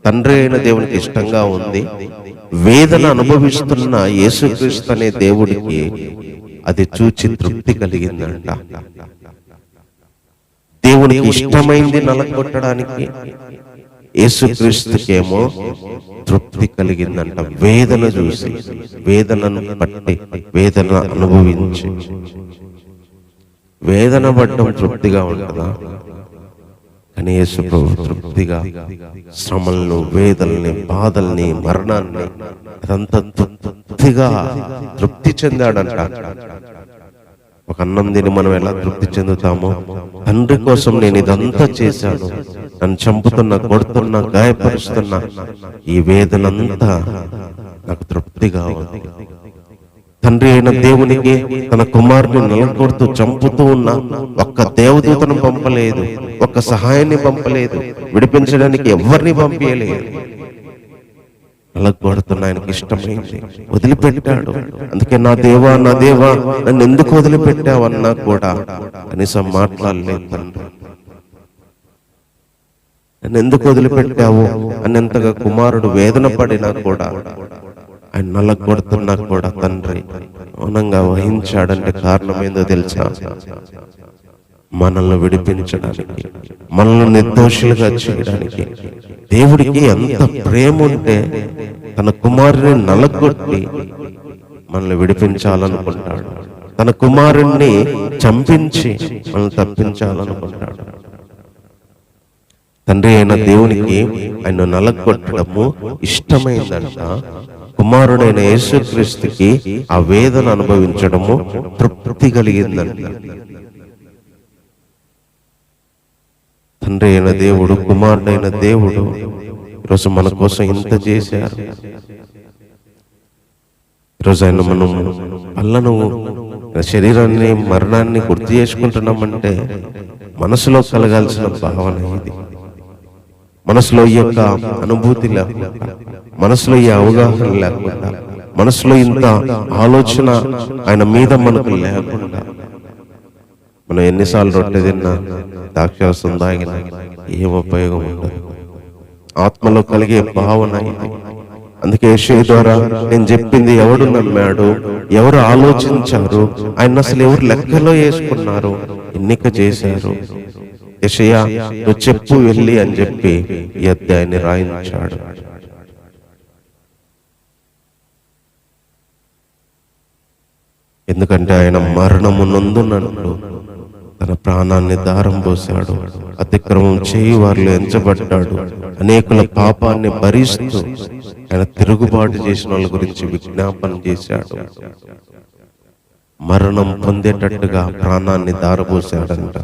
తండ్రి అయిన దేవునికి ఇష్టంగా ఉంది. వేదన అనుభవిస్తున్న యేసుక్రీస్తు అనే దేవుడికి అది చూచి తృప్తి కలిగిందంట. దేవునికి ఇష్టమైంది నలగొట్టడానికి, యేసుక్రీస్తుకేమో తృప్తి కలిగిందంట. వేదన చూసి, వేదనను బట్టి, వేదన అనుభవించి. వేదన పడటం తృప్తిగా ఉంటుందా? కానీ యేసు ప్రభు తృప్తిగా శ్రమలను, వేదల్ని, బాధల్ని, మరణాన్ని అదంతా తృప్తి చెందాడంట. ఒక అన్నం తిని మనం ఎలా తృప్తి చెందుతామో, తండ్రి కోసం నేను ఇదంతా చేశాను, నన్ను చంపుతున్నా, కొడుతున్నా, గాయపరుస్తున్నా, ఈ వేదనంతా నాకు తృప్తిగా ఉంది. తండ్రి అయిన దేవునికి తన కుమారుని నలగొడుతూ చంపుతూ ఉన్న ఒక్క దేవదూతను పంపలేదు, ఒక్క సహాయాన్ని పంపలేదు, విడిపించడానికి ఎవరిని పంపించలేదు. నలగొడుతున్న ఆయనకి ఇష్టమైంది, వదిలిపెట్టాడు. అందుకే నా దేవా, నా దేవా, నన్ను ఎందుకు వదిలిపెట్టావన్నా కూడా కనీసం మాట్లాడలేదు తండ్రి. నన్ను ఎందుకు వదిలిపెట్టావు అన్నంతగా కుమారుడు వేదన పడినా కూడా, ఆయన నలగొడుతున్నా కూడా తండ్రి మౌనంగా వహించాడంటే కారణం ఏందో తెలుసా? మనల్ని విడిపించడానికి, మనల్ని నిర్దోషులుగా చేయడానికి. దేవుడికి ఎంత ప్రేమ ఉంటే తన కుమారుని నలగొట్టి మనల్ని విడిపించాలనుకుంటాడు. తన కుమారుణ్ణి చంపించి మనల్ని తప్పించాలనుకుంటాడు. తండ్రి అయిన దేవునికి ఆయన నలగొట్టడము ఇష్టమైందంట. కుమారుడైన యేసుక్రీస్తుకి ఆ వేదన అనుభవించడము తృప్తి కలిగిందంట. తండ్రి అయిన దేవుడు, కుమారుడైన దేవుడు ఈరోజు మన కోసం ఇంత చేశారు. ఈరోజు ఆయన మనం పళ్ళను, శరీరాన్ని, మరణాన్ని గుర్తు చేసుకుంటున్నామంటే మనసులో కలగాల్సిన భావన ఇది. మనసులో ఈ యొక్క అనుభూతి లేకుండా, మనసులో ఈ అవగాహన లేకుండా, మనసులో ఇంత ఆలోచన ఆయన మీద మనకు లేకుండా, మనం ఎన్నిసార్లు రొట్టె తిన్నా, ద్రాక్షారసం తాగినా ఏం ఉపయోగం ఉండదు. ఆత్మలో కలిగే భావన ఇది. అందుకే యెషయా ద్వారా నేను చెప్పింది ఎవడు నమ్మాడు, ఎవరు ఆలోచించారు, ఆయన అసలు ఎవరు లెక్కలో వేసుకున్నారు, ఎన్నిక చేశారు. యెషయా నువ్వు చెప్పు వెళ్ళి అని చెప్పి ఈ అధ్యాయాన్ని రాయించాడు. ఎందుకంటే ఆయన మరణము నందునట్లు తన ప్రాణాన్ని దారం పోశాడు. అతిక్రమం చేయి వారిలో ఎంచబడ్డాడు. అనేకుల పాపాన్ని భరిస్తూ ఆయన తిరుగుబాటు చేసిన వాళ్ళ గురించి విజ్ఞాపన చేశాడు. మరణం పొందేటట్టుగా ప్రాణాన్ని దారపోశాడంట.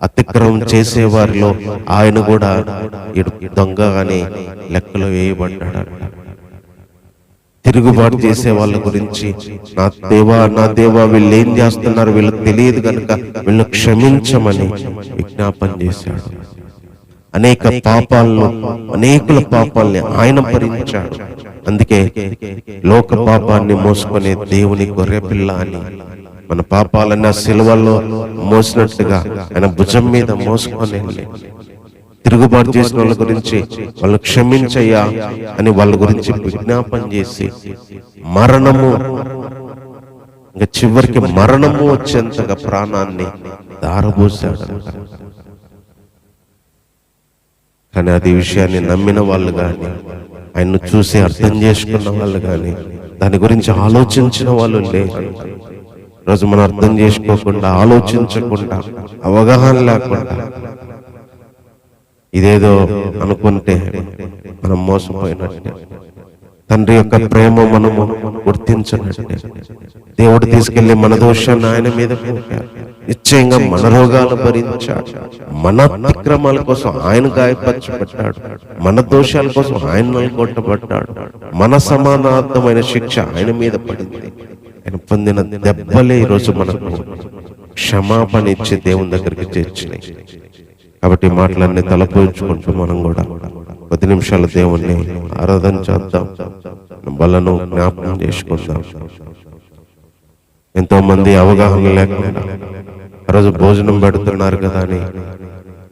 అతిక్రమం చేసే వారిలో ఆయన కూడా దొంగ అని లెక్కలో వేయబడ్డాడు. తిరుగుబాటు చేసే వాళ్ళ గురించి, నా దేవా వీళ్ళు ఏం చేస్తున్నారు, వీళ్ళకి తెలియదు కనుక వీళ్ళు క్షమించమని విజ్ఞాపన చేశాడు. అనేకుల పాపాలని ఆయన భరించాడు. అందుకే లోక పాపాన్ని మోసుకునే దేవుని గొర్రెపిల్ల అని, మన పాపాలన్నీ ఆ సిలువలో మోసినట్టుగా ఆయన భుజం మీద మోసుకొని వెళ్ళి తిరుగుబాటు చేసిన వాళ్ళ గురించి వాళ్ళు క్షమించయ్యా అని వాళ్ళ గురించి విజ్ఞాపన చేసి ఇంకా చివరికి మరణము వచ్చేంతగా ప్రాణాన్ని దారబోసాడు. కానీ అది విషయాన్ని నమ్మిన వాళ్ళు కానీ, ఆయన్ను చూసి అర్థం చేసుకున్న వాళ్ళు కానీ, దాని గురించి ఆలోచించిన వాళ్ళు లేరు. ఈరోజు మనం అర్థం చేసుకోకుండా, ఆలోచించకుండా, అవగాహన లేకుండా ఇదేదో అనుకుంటే మనం మోసపోయినట్టే. తండ్రి యొక్క ప్రేమ మనము గుర్తించినట్టే. దేవుడు తీసుకెళ్లి మన దోషాన్ని ఆయన మీద పోయాడు. నిశ్చయంగా మన రోగాలు భరించాడు. మన అతిక్రమాల కోసం ఆయన గాయపరచబడ్డాడు. మన దోషాల కోసం ఆయన నలుగొట్టబడ్డాడు. మన సమానార్థమైన శిక్ష ఆయన మీద పడింది. ఆయన పొందిన దెబ్బలే ఈరోజు మనకు క్షమాపణ ఇచ్చి దేవుని దగ్గరికి చేర్చినాయి. కాబట్టి మాటలన్నీ తలపోయించుకుంటూ మనం కూడా 10 నిమిషాలు దేవుణ్ణి ఆరాధన చేద్దాం, బలను జ్ఞాపకం చేసుకుందాం. ఎంతో మంది అవగాహన లేకుండా ఆ రోజు భోజనం పెడుతున్నారు కదా అని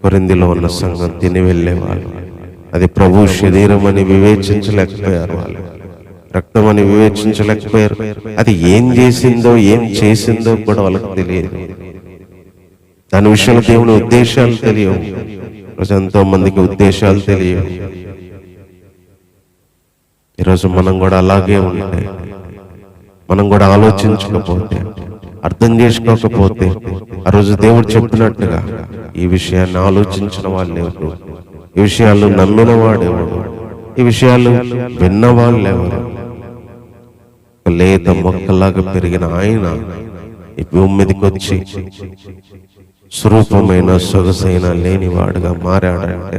కొరింథీలో ఉన్న సంఘం తిని వెళ్ళేవాళ్ళు. అది ప్రభు శరీరం అని వివేచించలేకపోయారు. వాళ్ళు రక్తం అని వివేచించలేకపోయారు. అది ఏం చేసిందో కూడా వాళ్ళకి తెలియదు. దాని విషయంలో దేవుని ఉద్దేశాలు తెలియవు. ఈరోజు ఎంతో మందికి ఉద్దేశాలు తెలియవు. ఈరోజు మనం కూడా అలాగే ఉంటే, మనం కూడా ఆలోచించకపోతే, అర్థం చేసుకోకపోతే, ఆ రోజు దేవుడు చెప్పినట్టుగా ఈ విషయాన్ని ఆలోచించిన వాళ్ళు ఎవరు, ఈ విషయాలు నమ్మిన వాడెవరు, ఈ విషయాలు విన్నవాళ్ళు ఎవరు? లేత మొక్కలాగా పెరిగిన ఆయన ఈ భూమి మీదకి వచ్చి స్వరూపమైన సొగసైన లేనివాడుగా మారాడంటే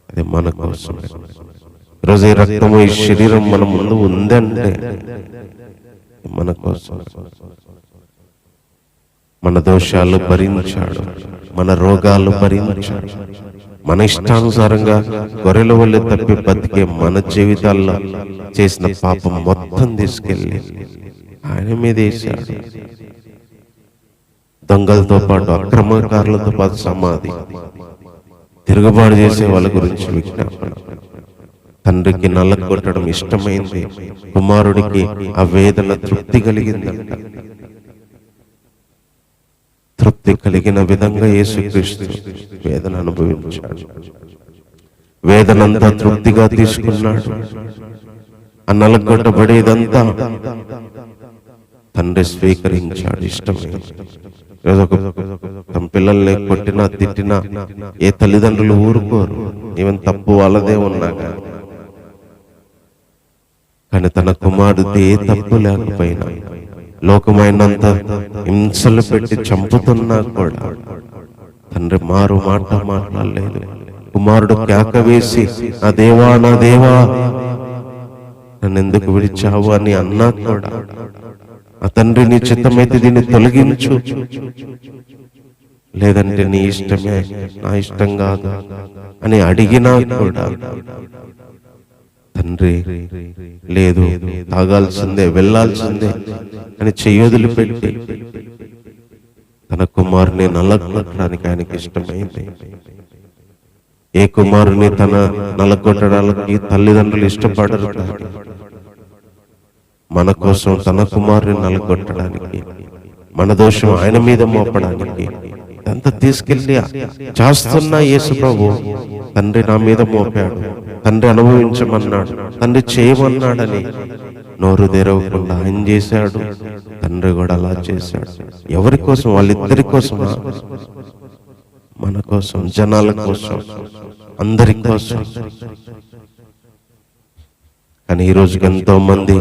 అది మన కోసమే. ఈరోజు ఈ రక్తము, ఈ శరీరం మన ముందు ఉందంటే మన కోసం. మన దోషాలు భరించాడు, మన రోగాలు భరించాడు. మన ఇష్టానుసారంగా గొర్రెల వల్లే తప్పి బతికే మన జీవితాల్లో చేసిన పాపం మొత్తం తీసుకెళ్ళి ఆయన మీద వేశాడు. దొంగలతో పాటు, అక్రమకారులతో పాటు సమాధి, తిరుగుబాటు చేసే వాళ్ళ గురించి విజ్ఞాపన. తండ్రికి నల్లగొట్టడం ఇష్టమైంది, కుమారుడికి ఆ వేదన తృప్తి కలిగిందంట. తృప్తి కలిగిన విధంగా యేసుక్రీస్తు వేదన అనుభవించాడు. వేదనంతా తృప్తిగా తీసుకున్నాడు. ఆ నల్లగొట్టబడేదంతా తండ్రి స్వీకరించాడు ఇష్టమైంది. తమ పిల్లల్ని కొట్టినా తిట్టినా ఏ తల్లిదండ్రులు ఊరుకోరు, ఈవెన్ తప్పు వాళ్ళదే ఉన్నా కానీ తన కుమారుడికి ఏ తప్పు లేకపోయినా, లోకమైనంత హింసలు పెట్టి చంపుతున్నా కూడా తండ్రి మారు మాట మాట్లాడలేదు. కుమారుడు కేక వేసి, నా దేవా నన్ను ఎందుకు విడిచావు అని అన్నా కూడా, ఆ తండ్రి నీ చిత్తమైతే దీన్ని తొలగించు, లేదంటే నీ ఇష్టమే, నా ఇష్టం కాదు అని అడిగినా కూడా తండ్రి లేదు, తాగాల్సిందే, వెళ్ళాల్సిందే అని చెయ్యొదిలి పెట్టి తన కుమారుని నలగొట్టడానికి ఆయనకి ఇష్టమైంది. ఏ కుమారుని తన నలగొట్టడానికి తల్లిదండ్రులు ఇష్టపడరు. మన కోసం తన కుమారుని నలగొట్టడానికి, మన దోషం ఆయన మీద మోపడానికి ఇదంతా తీసుకెళ్ళి చేస్తున్న యేసు ప్రభు తండ్రి నా మీద మోపాడు, తండ్రి అనుభవించమన్నాడు, తండ్రి చేయమన్నాడని నోరు తెరవకుండా ఆయన చేశాడు. తండ్రి కూడా అలా చేశాడు. ఎవరి కోసం? వాళ్ళిద్దరి కోసమా? మన కోసం, జనాల కోసం, అందరి కోసం. కానీ ఈ రోజుకి ఎంతో మంది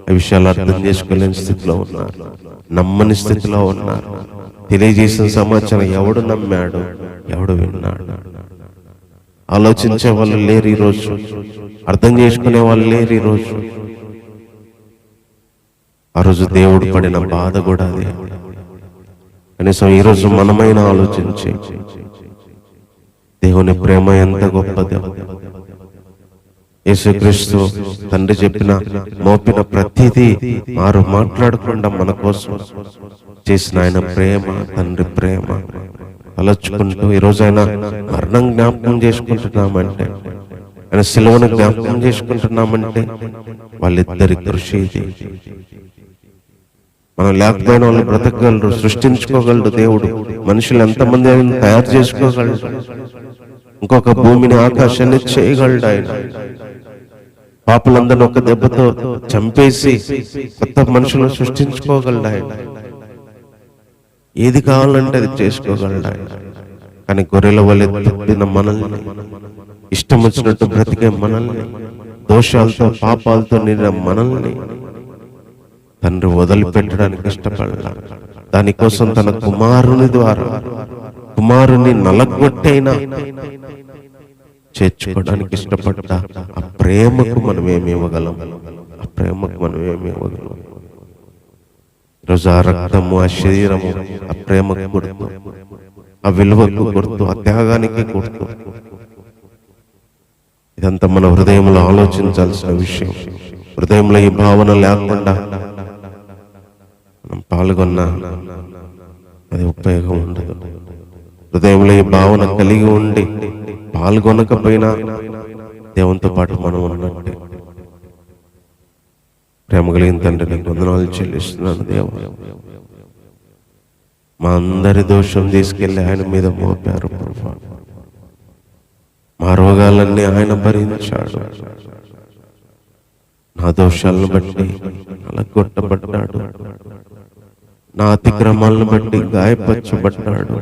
ఆ విషయాలు అర్థం చేసుకోలేని స్థితిలో ఉన్నారు, నమ్మని స్థితిలో ఉన్నారు, తెలియజేసిన సమాచారం ఎవడు నమ్మాడు, ఎవడు విన్నాడు? ఆలోచించే వాళ్ళు లేరు ఈరోజు, అర్థం చేసుకునే వాళ్ళు లేరు ఈరోజు. ఆ రోజు దేవుడు పడిన బాధ కూడా అదే. కనీసం ఈరోజు మనమైన ఆలోచించి దేవుని ప్రేమ ఎంత గొప్పదో. యేసుక్రీస్తు తండ్రి చెప్పిన మోపిన ప్రతిదీ వారు మాట్లాడకుండా మన కోసం చేసిన ఆయన ప్రేమ, తండ్రి ప్రేమ తలచుకుంటూ ఈరోజు ఆయన మరణం జ్ఞాపకం చేసుకుంటున్నామంటే, ఆయన సిలువను జ్ఞాపకం చేసుకుంటున్నామంటే వాళ్ళిద్దరి కృషి ఇది. మనం లేకపోయిన వాళ్ళు బ్రతకగలరు, సృష్టించుకోగలడు దేవుడు. మనుషులు ఎంతమంది ఆయన తయారు చేసుకోగలడు. ఇంకొక భూమిని, ఆకాశాన్ని చేయగలడు ఆయన. పాపులందరినీ ఒక దెబ్బతో చంపేసి కొత్త మనుషులు సృష్టించుకోగలడు ఆయన. ఏది కావాలంటే అది చేసుకోగలడు ఆయన. కానీ గొర్రెల వలె తప్పిన మనల్ని, ఇష్టం వచ్చినట్టు బ్రతికే మనల్ని, దోషాలతో పాపాలతో నిండిన మనల్ని తండ్రి వదిలిపెట్టడానికి ఇష్టపడలా. దానికోసం తన కుమారుని ద్వారా, కుమారుని నలగొట్టైనా చేర్చుకోవడానికి ఇష్టపడ్డా ఆ ప్రేమకు మనం ఏమి ఇవ్వగలం? ఆ ప్రేమకు మనం ఏమి ఇవ్వగలం? ఈరోజు ఆ రక్తము, ఆ శరీరము ఆ ప్రేమకు గుర్తు, ఆ విలువకు గుర్తు, ఆ త్యాగానికి గుర్తు. ఇదంతా మన హృదయంలో ఆలోచించాల్సిన విషయం. హృదయంలో ఈ భావన లేకుండా మనం పాల్గొన్నా అది ఉపయోగం ఉండదు. హృదయంలో ఈ భావన కలిగి ఉండి పాల్గొనకపోయినా దేవునితో పాటు మనం ఉన్నట్టే. ప్రేమ కలిగిన తండ్రి, నీకు వందనాలు చెల్లిస్తున్నాను దేవా. మా అందరి దోషం తీసుకెళ్లి ఆయన మీద మోపారు ప్రభువా. మా రోగాలన్నీ ఆయన భరించాడు. నా దోషాలను బట్టి నలగొట్టబడ్డాడు. నా అతిక్రమాలను బట్టి గాయపరచబడ్డాడు.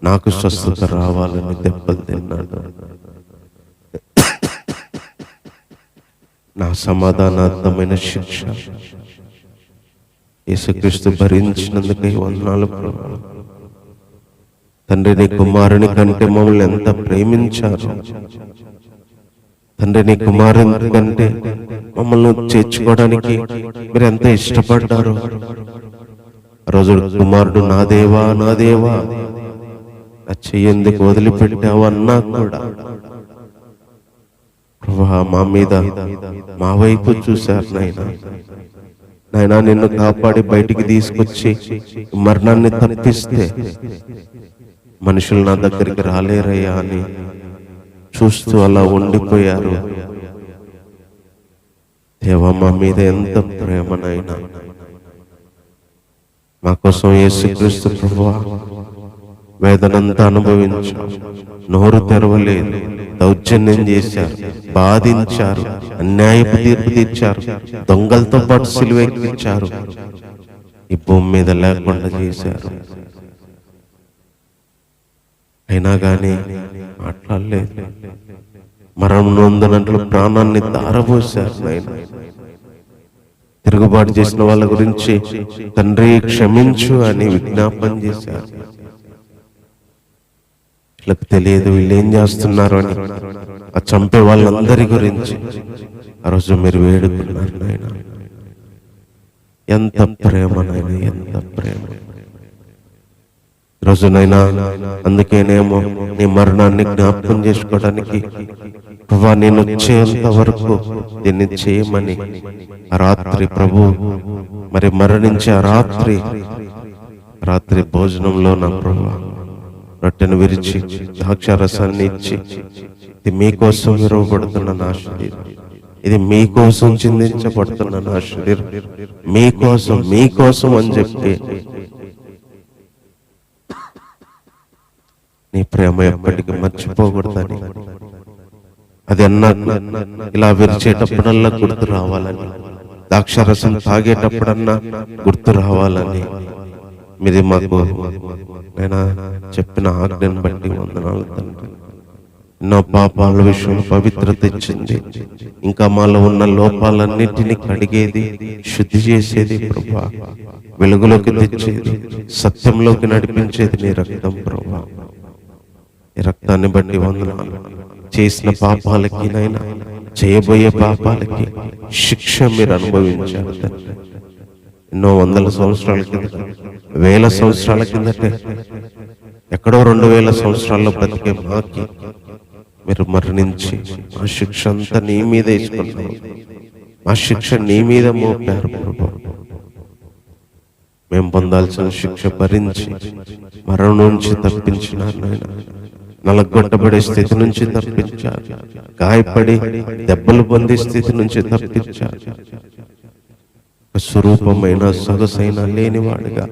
నాకు స్వస్థత రావాలని దెబ్బలు తిన్నాడు. నా సమాధానార్థమైన శిక్ష యేసుక్రీస్తు భరించినందుకై వందనాలు ప్రభువా. తండ్రి, నీ కుమారుని కంటే మమ్మల్ని ఎంత ప్రేమించారు. తండ్రి, నీ కుమారుని కంటే మమ్మల్ని చేర్చుకోవడానికి మీరు ఎంత ఇష్టపడ్డారు. ఆ రోజు కుమారుడు, నా దేవా, నా దేవా, నా చెయ్యి ఎందుకు వదిలిపెట్టావు అన్నా కూడా ప్రభువా మా మీద, మా వైపు చూశారు నాయనా. నాయనా, నిన్ను కాపాడి బయటికి తీసుకొచ్చి మరణాన్ని తప్పిస్తే మనుషులు నా దగ్గరికి రాలేరయ్యా అని చూస్తూ అలా ఉండిపోయారు. దేవా, మా మీద ఎంత ప్రేమనైనా. మా కోసం యేసుక్రీస్తు ప్రభువా వేదనంతా అనుభవించారు. నోరు తెరవలేదు, దౌర్జన్యం చేశారు, బాధించారు, అన్యాయపు తీర్పు తీర్చారు, దొంగలతో పాటు సిలువ ఎక్కించారు, ఈ భూమి మీద లేకుండా చేశారు. అయినా కానీ మాట్లాడలేదు. మరణం నొందనట్లు ప్రాణాన్ని దారబోశారు నాయన. తిరుగుబాటు చేసిన వాళ్ళ గురించి తండ్రి క్షమించు అని విజ్ఞాపన చేశారు. వీళ్ళకి తెలియదు వీళ్ళు ఏం చేస్తున్నారు అని. ఆ చంపే వాళ్ళందరి గురించి ఆ రోజు మీరు వేడుకున్నారు నాయన. ఎంత ప్రేమ నాయన, ఎంత ప్రేమ. రోజునైనా అందుకేనేమో నీ మరణాన్ని జ్ఞాపకం చేసుకోవడానికి ప్రభా నేను వచ్చేంత వరకు దీన్ని చేయమని ఆ రాత్రి ప్రభు మరి మరణించే ఆ రాత్రి భోజనంలో నా ప్రభు రొట్టెను విరిచి ద్రాక్షారసాన్ని ఇచ్చి, ఇది మీకోసం విరవబడుతున్న నా శరీరం, ఇది మీకోసం చిందించబడుతున్న నా శరీరం, మీకోసం అని చెప్పి నీ ప్రేమ ఎప్పటికీ మర్చిపోకూడదని, అది అన్నా ఇలా విరిచేటప్పుడల్లా గుర్తు రావాలని, ద్రాక్షారసం తాగేటప్పుడన్నా గుర్తు రావాలని మీరు మాకు నేను చెప్పిన ఆజ్ఞను బట్టి వందనాలు తండ్రి. నా పాపాల విషయంలో పవిత్రత ఇచ్చింది. ఇంకా మాలో ఉన్న లోపాలన్నిటినీ కడిగేది, శుద్ధి చేసేది ప్రభా, వెలుగులోకి తెచ్చేది, సత్యంలోకి నడిపించేది నీ రక్తం ప్రభా. ఈ రక్తాన్ని బట్టి వందనాలు. చేసిన పాపాలకి నైనా చేయబోయే పాపాలకి శిక్ష మీరు అనుభవించారు తండ్రి. ఎన్నో వందల సంవత్సరాల కిందట, వేల సంవత్సరాల కిందటే, ఎక్కడో 2000 సంవత్సరాల్లో బ్రతికే మాకి మీరు మరణించి మా శిక్ష అంతా నీ మీద వేసుకున్నావు. మా శిక్ష నీ మీద మోపారు ప్రభు. మేము పొందాల్సిన శిక్ష భరించి మరణం నుంచి తప్పించినారు నాయన. నలగొట్టబడే స్థితి నుంచి తప్పించారు. గాయపడి దెబ్బలు పొందే స్థితి నుంచి తప్పించారు. స్వరూపమైన సొగసైన లేనివాడిగా,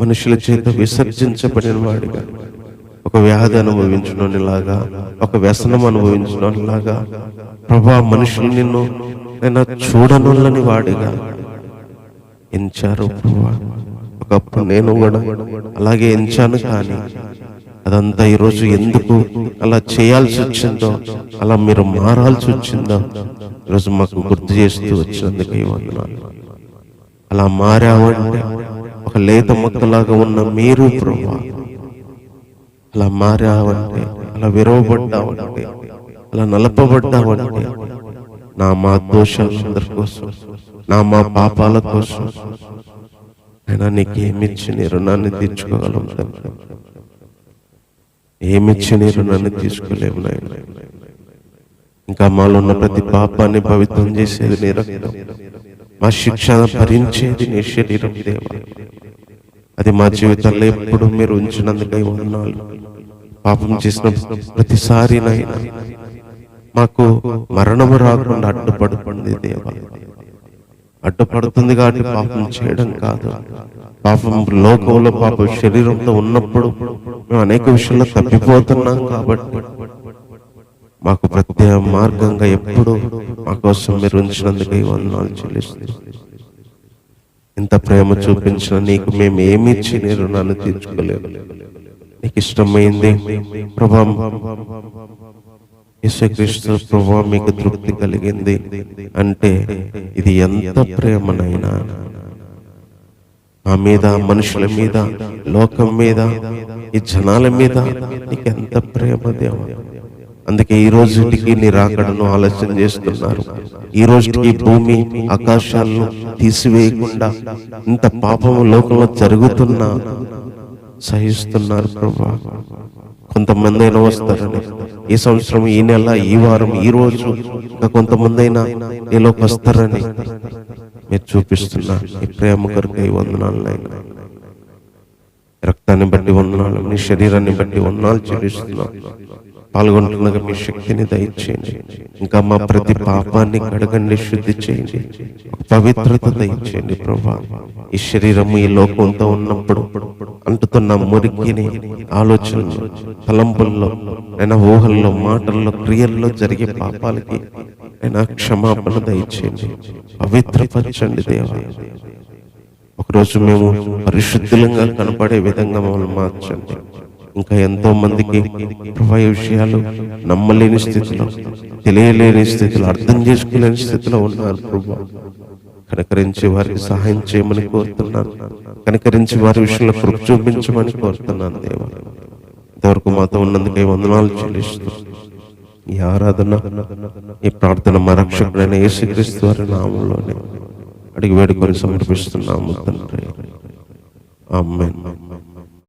మనుషుల చేత విసర్జించబడిన వాడిగా, ఒక వ్యాధి అనుభవించడంలాగా, ఒక వ్యసనం అనుభవించడంలాగా ప్రభా, మనుషులు నిన్ను నేను చూడనులని వాడిగా ఎంచారు ప్రభా. ఒకప్పుడు నేను కూడా అలాగే ఎంచాను, కానీ అదంతా ఈరోజు ఎందుకు అలా చేయాల్సి వచ్చిందో, అలా మీరు మారాల్సి వచ్చిందో ఈరోజు మాకు గుర్తు చేస్తూ వచ్చినందుకు ఈ వందనాలు. అలా మారావంటే ఒక లేత మొక్కలాగా ఉన్న మీరు ప్రభా, అలా మారావంటే, అలా విరవబడ్డావంటే, అలా నలపబడ్డావంటే మా దోషాలందరి కోసం, మా పాపాల కోసం అయినా నీకేమిచ్చి నీ రుణాన్ని తీర్చుకోగలం? ఏమిచ్చి నీ రుణాన్ని తీసుకోలేము నాయన. ఇంకా మాలో ఉన్న ప్రతి పాపాన్ని పవిత్రం చేసేది నీ రక్తం, మా శిక్ష భరించేది నీ శరీరం దేవా. అది మా జీవితాల్లో ఎప్పుడు మీరు ఉంచినందుకై వందనాలు. పాపం చేసిన ప్రతిసారి నాయన మాకు మరణము రాకుండా అడ్డుపడుతుంది దేవా. అడ్డుపడుతుంది కాబట్టి పాపం చేయడం కాదు, పాపం లోకంలో, పాపం శరీరంలో ఉన్నప్పుడు మేము అనేక విషయాల్లో తప్పిపోతున్నాం. కాబట్టి మాకు ప్రత్యేక మార్గంగా ఎప్పుడు మా కోసం మీరు ఉంచినందుకై వందనాలు చెల్లిస్తున్నాం. ఇంత ప్రేమ చూపించిన నీకు మేము ఏమిచ్చి నీ రుణాన్ని తీర్చుకోలేము. నీకు ఇష్టమైంది ప్రభా యేసుక్రీస్తు ప్రభా, మీకు తృప్తి కలిగింది అంటే ఇది ఎంత ప్రేమనైనా మా మీద, మనుషుల మీద, లోకం మీద, ఈ జనాల మీద నీకు ఎంత ప్రేమ దేవా. అందుకే ఈ రోజుకి నీ రాకడను ఆలస్యం చేస్తున్నారు. ఈ రోజుకి భూమి ఆకాశాలను తీసివేయకుండా ఇంత పాపము లోకంలో జరుగుతున్నా సహిస్తున్నారు ప్రభా. కొంతమంది అయినా వస్తారని, ఈ సంవత్సరం, ఈ నెల, ఈ వారం, ఈ రోజు ఇంకా కొంతమంది అయినా నీలోకి వస్తారని మీరు చూపిస్తున్నారు. ఈ ప్రేమ కొరకై వందనాలు నాయనా. రక్తాన్ని బట్టి వందనాలు, నీ శరీరాన్ని బట్టి వందనాలు చెల్లిస్తున్నాం. పాల్గొంటున్నగా మీ శక్తిని దయచేయండి. ఇంకా మా ప్రతి పాపాన్ని కడగండి, శుద్ధి చేయండి, పవిత్రత దయచేయండి ప్రభా. ఈ శరీరము ఈ లోకంతో ఉన్నప్పుడు అంటుతున్న మురికిని, ఆలోచనలు, తలంపుల్లో, అయినా ఊహల్లో, మాటల్లో, క్రియల్లో జరిగే పాపాలకి అయినా క్షమాపణ దయచేయండి, పవిత్రపరచండి దేవా. ఒకరోజు మేము పరిశుద్ధులంగా కనపడే విధంగా మమ్మల్ని మార్చండి. ఇంకా ఎంతో మందికి ప్రభా విషయాలు నమ్మలేని స్థితిలో, తెలియలేని స్థితిలో, అర్థం చేసుకోలేని స్థితిలో ఉన్నారు ప్రభా. కనికరించి వారికి సహాయం చేయమని కోరుతున్నాను. కనికరించి వారి విషయంలో కృప చూపించమని కోరుతున్నాను దేవా. ఇంతవరకు మాతో ఉన్నందుకై వందనాలు చెల్లిస్తూ ఈ ఆరాధన, ఈ ప్రార్థన మా రక్షకుడైన యేసుక్రీస్తు వారి నామములోనే అడిగి వేడుకొని సమర్పిస్తున్నాము తండ్రి. ఆమేన్.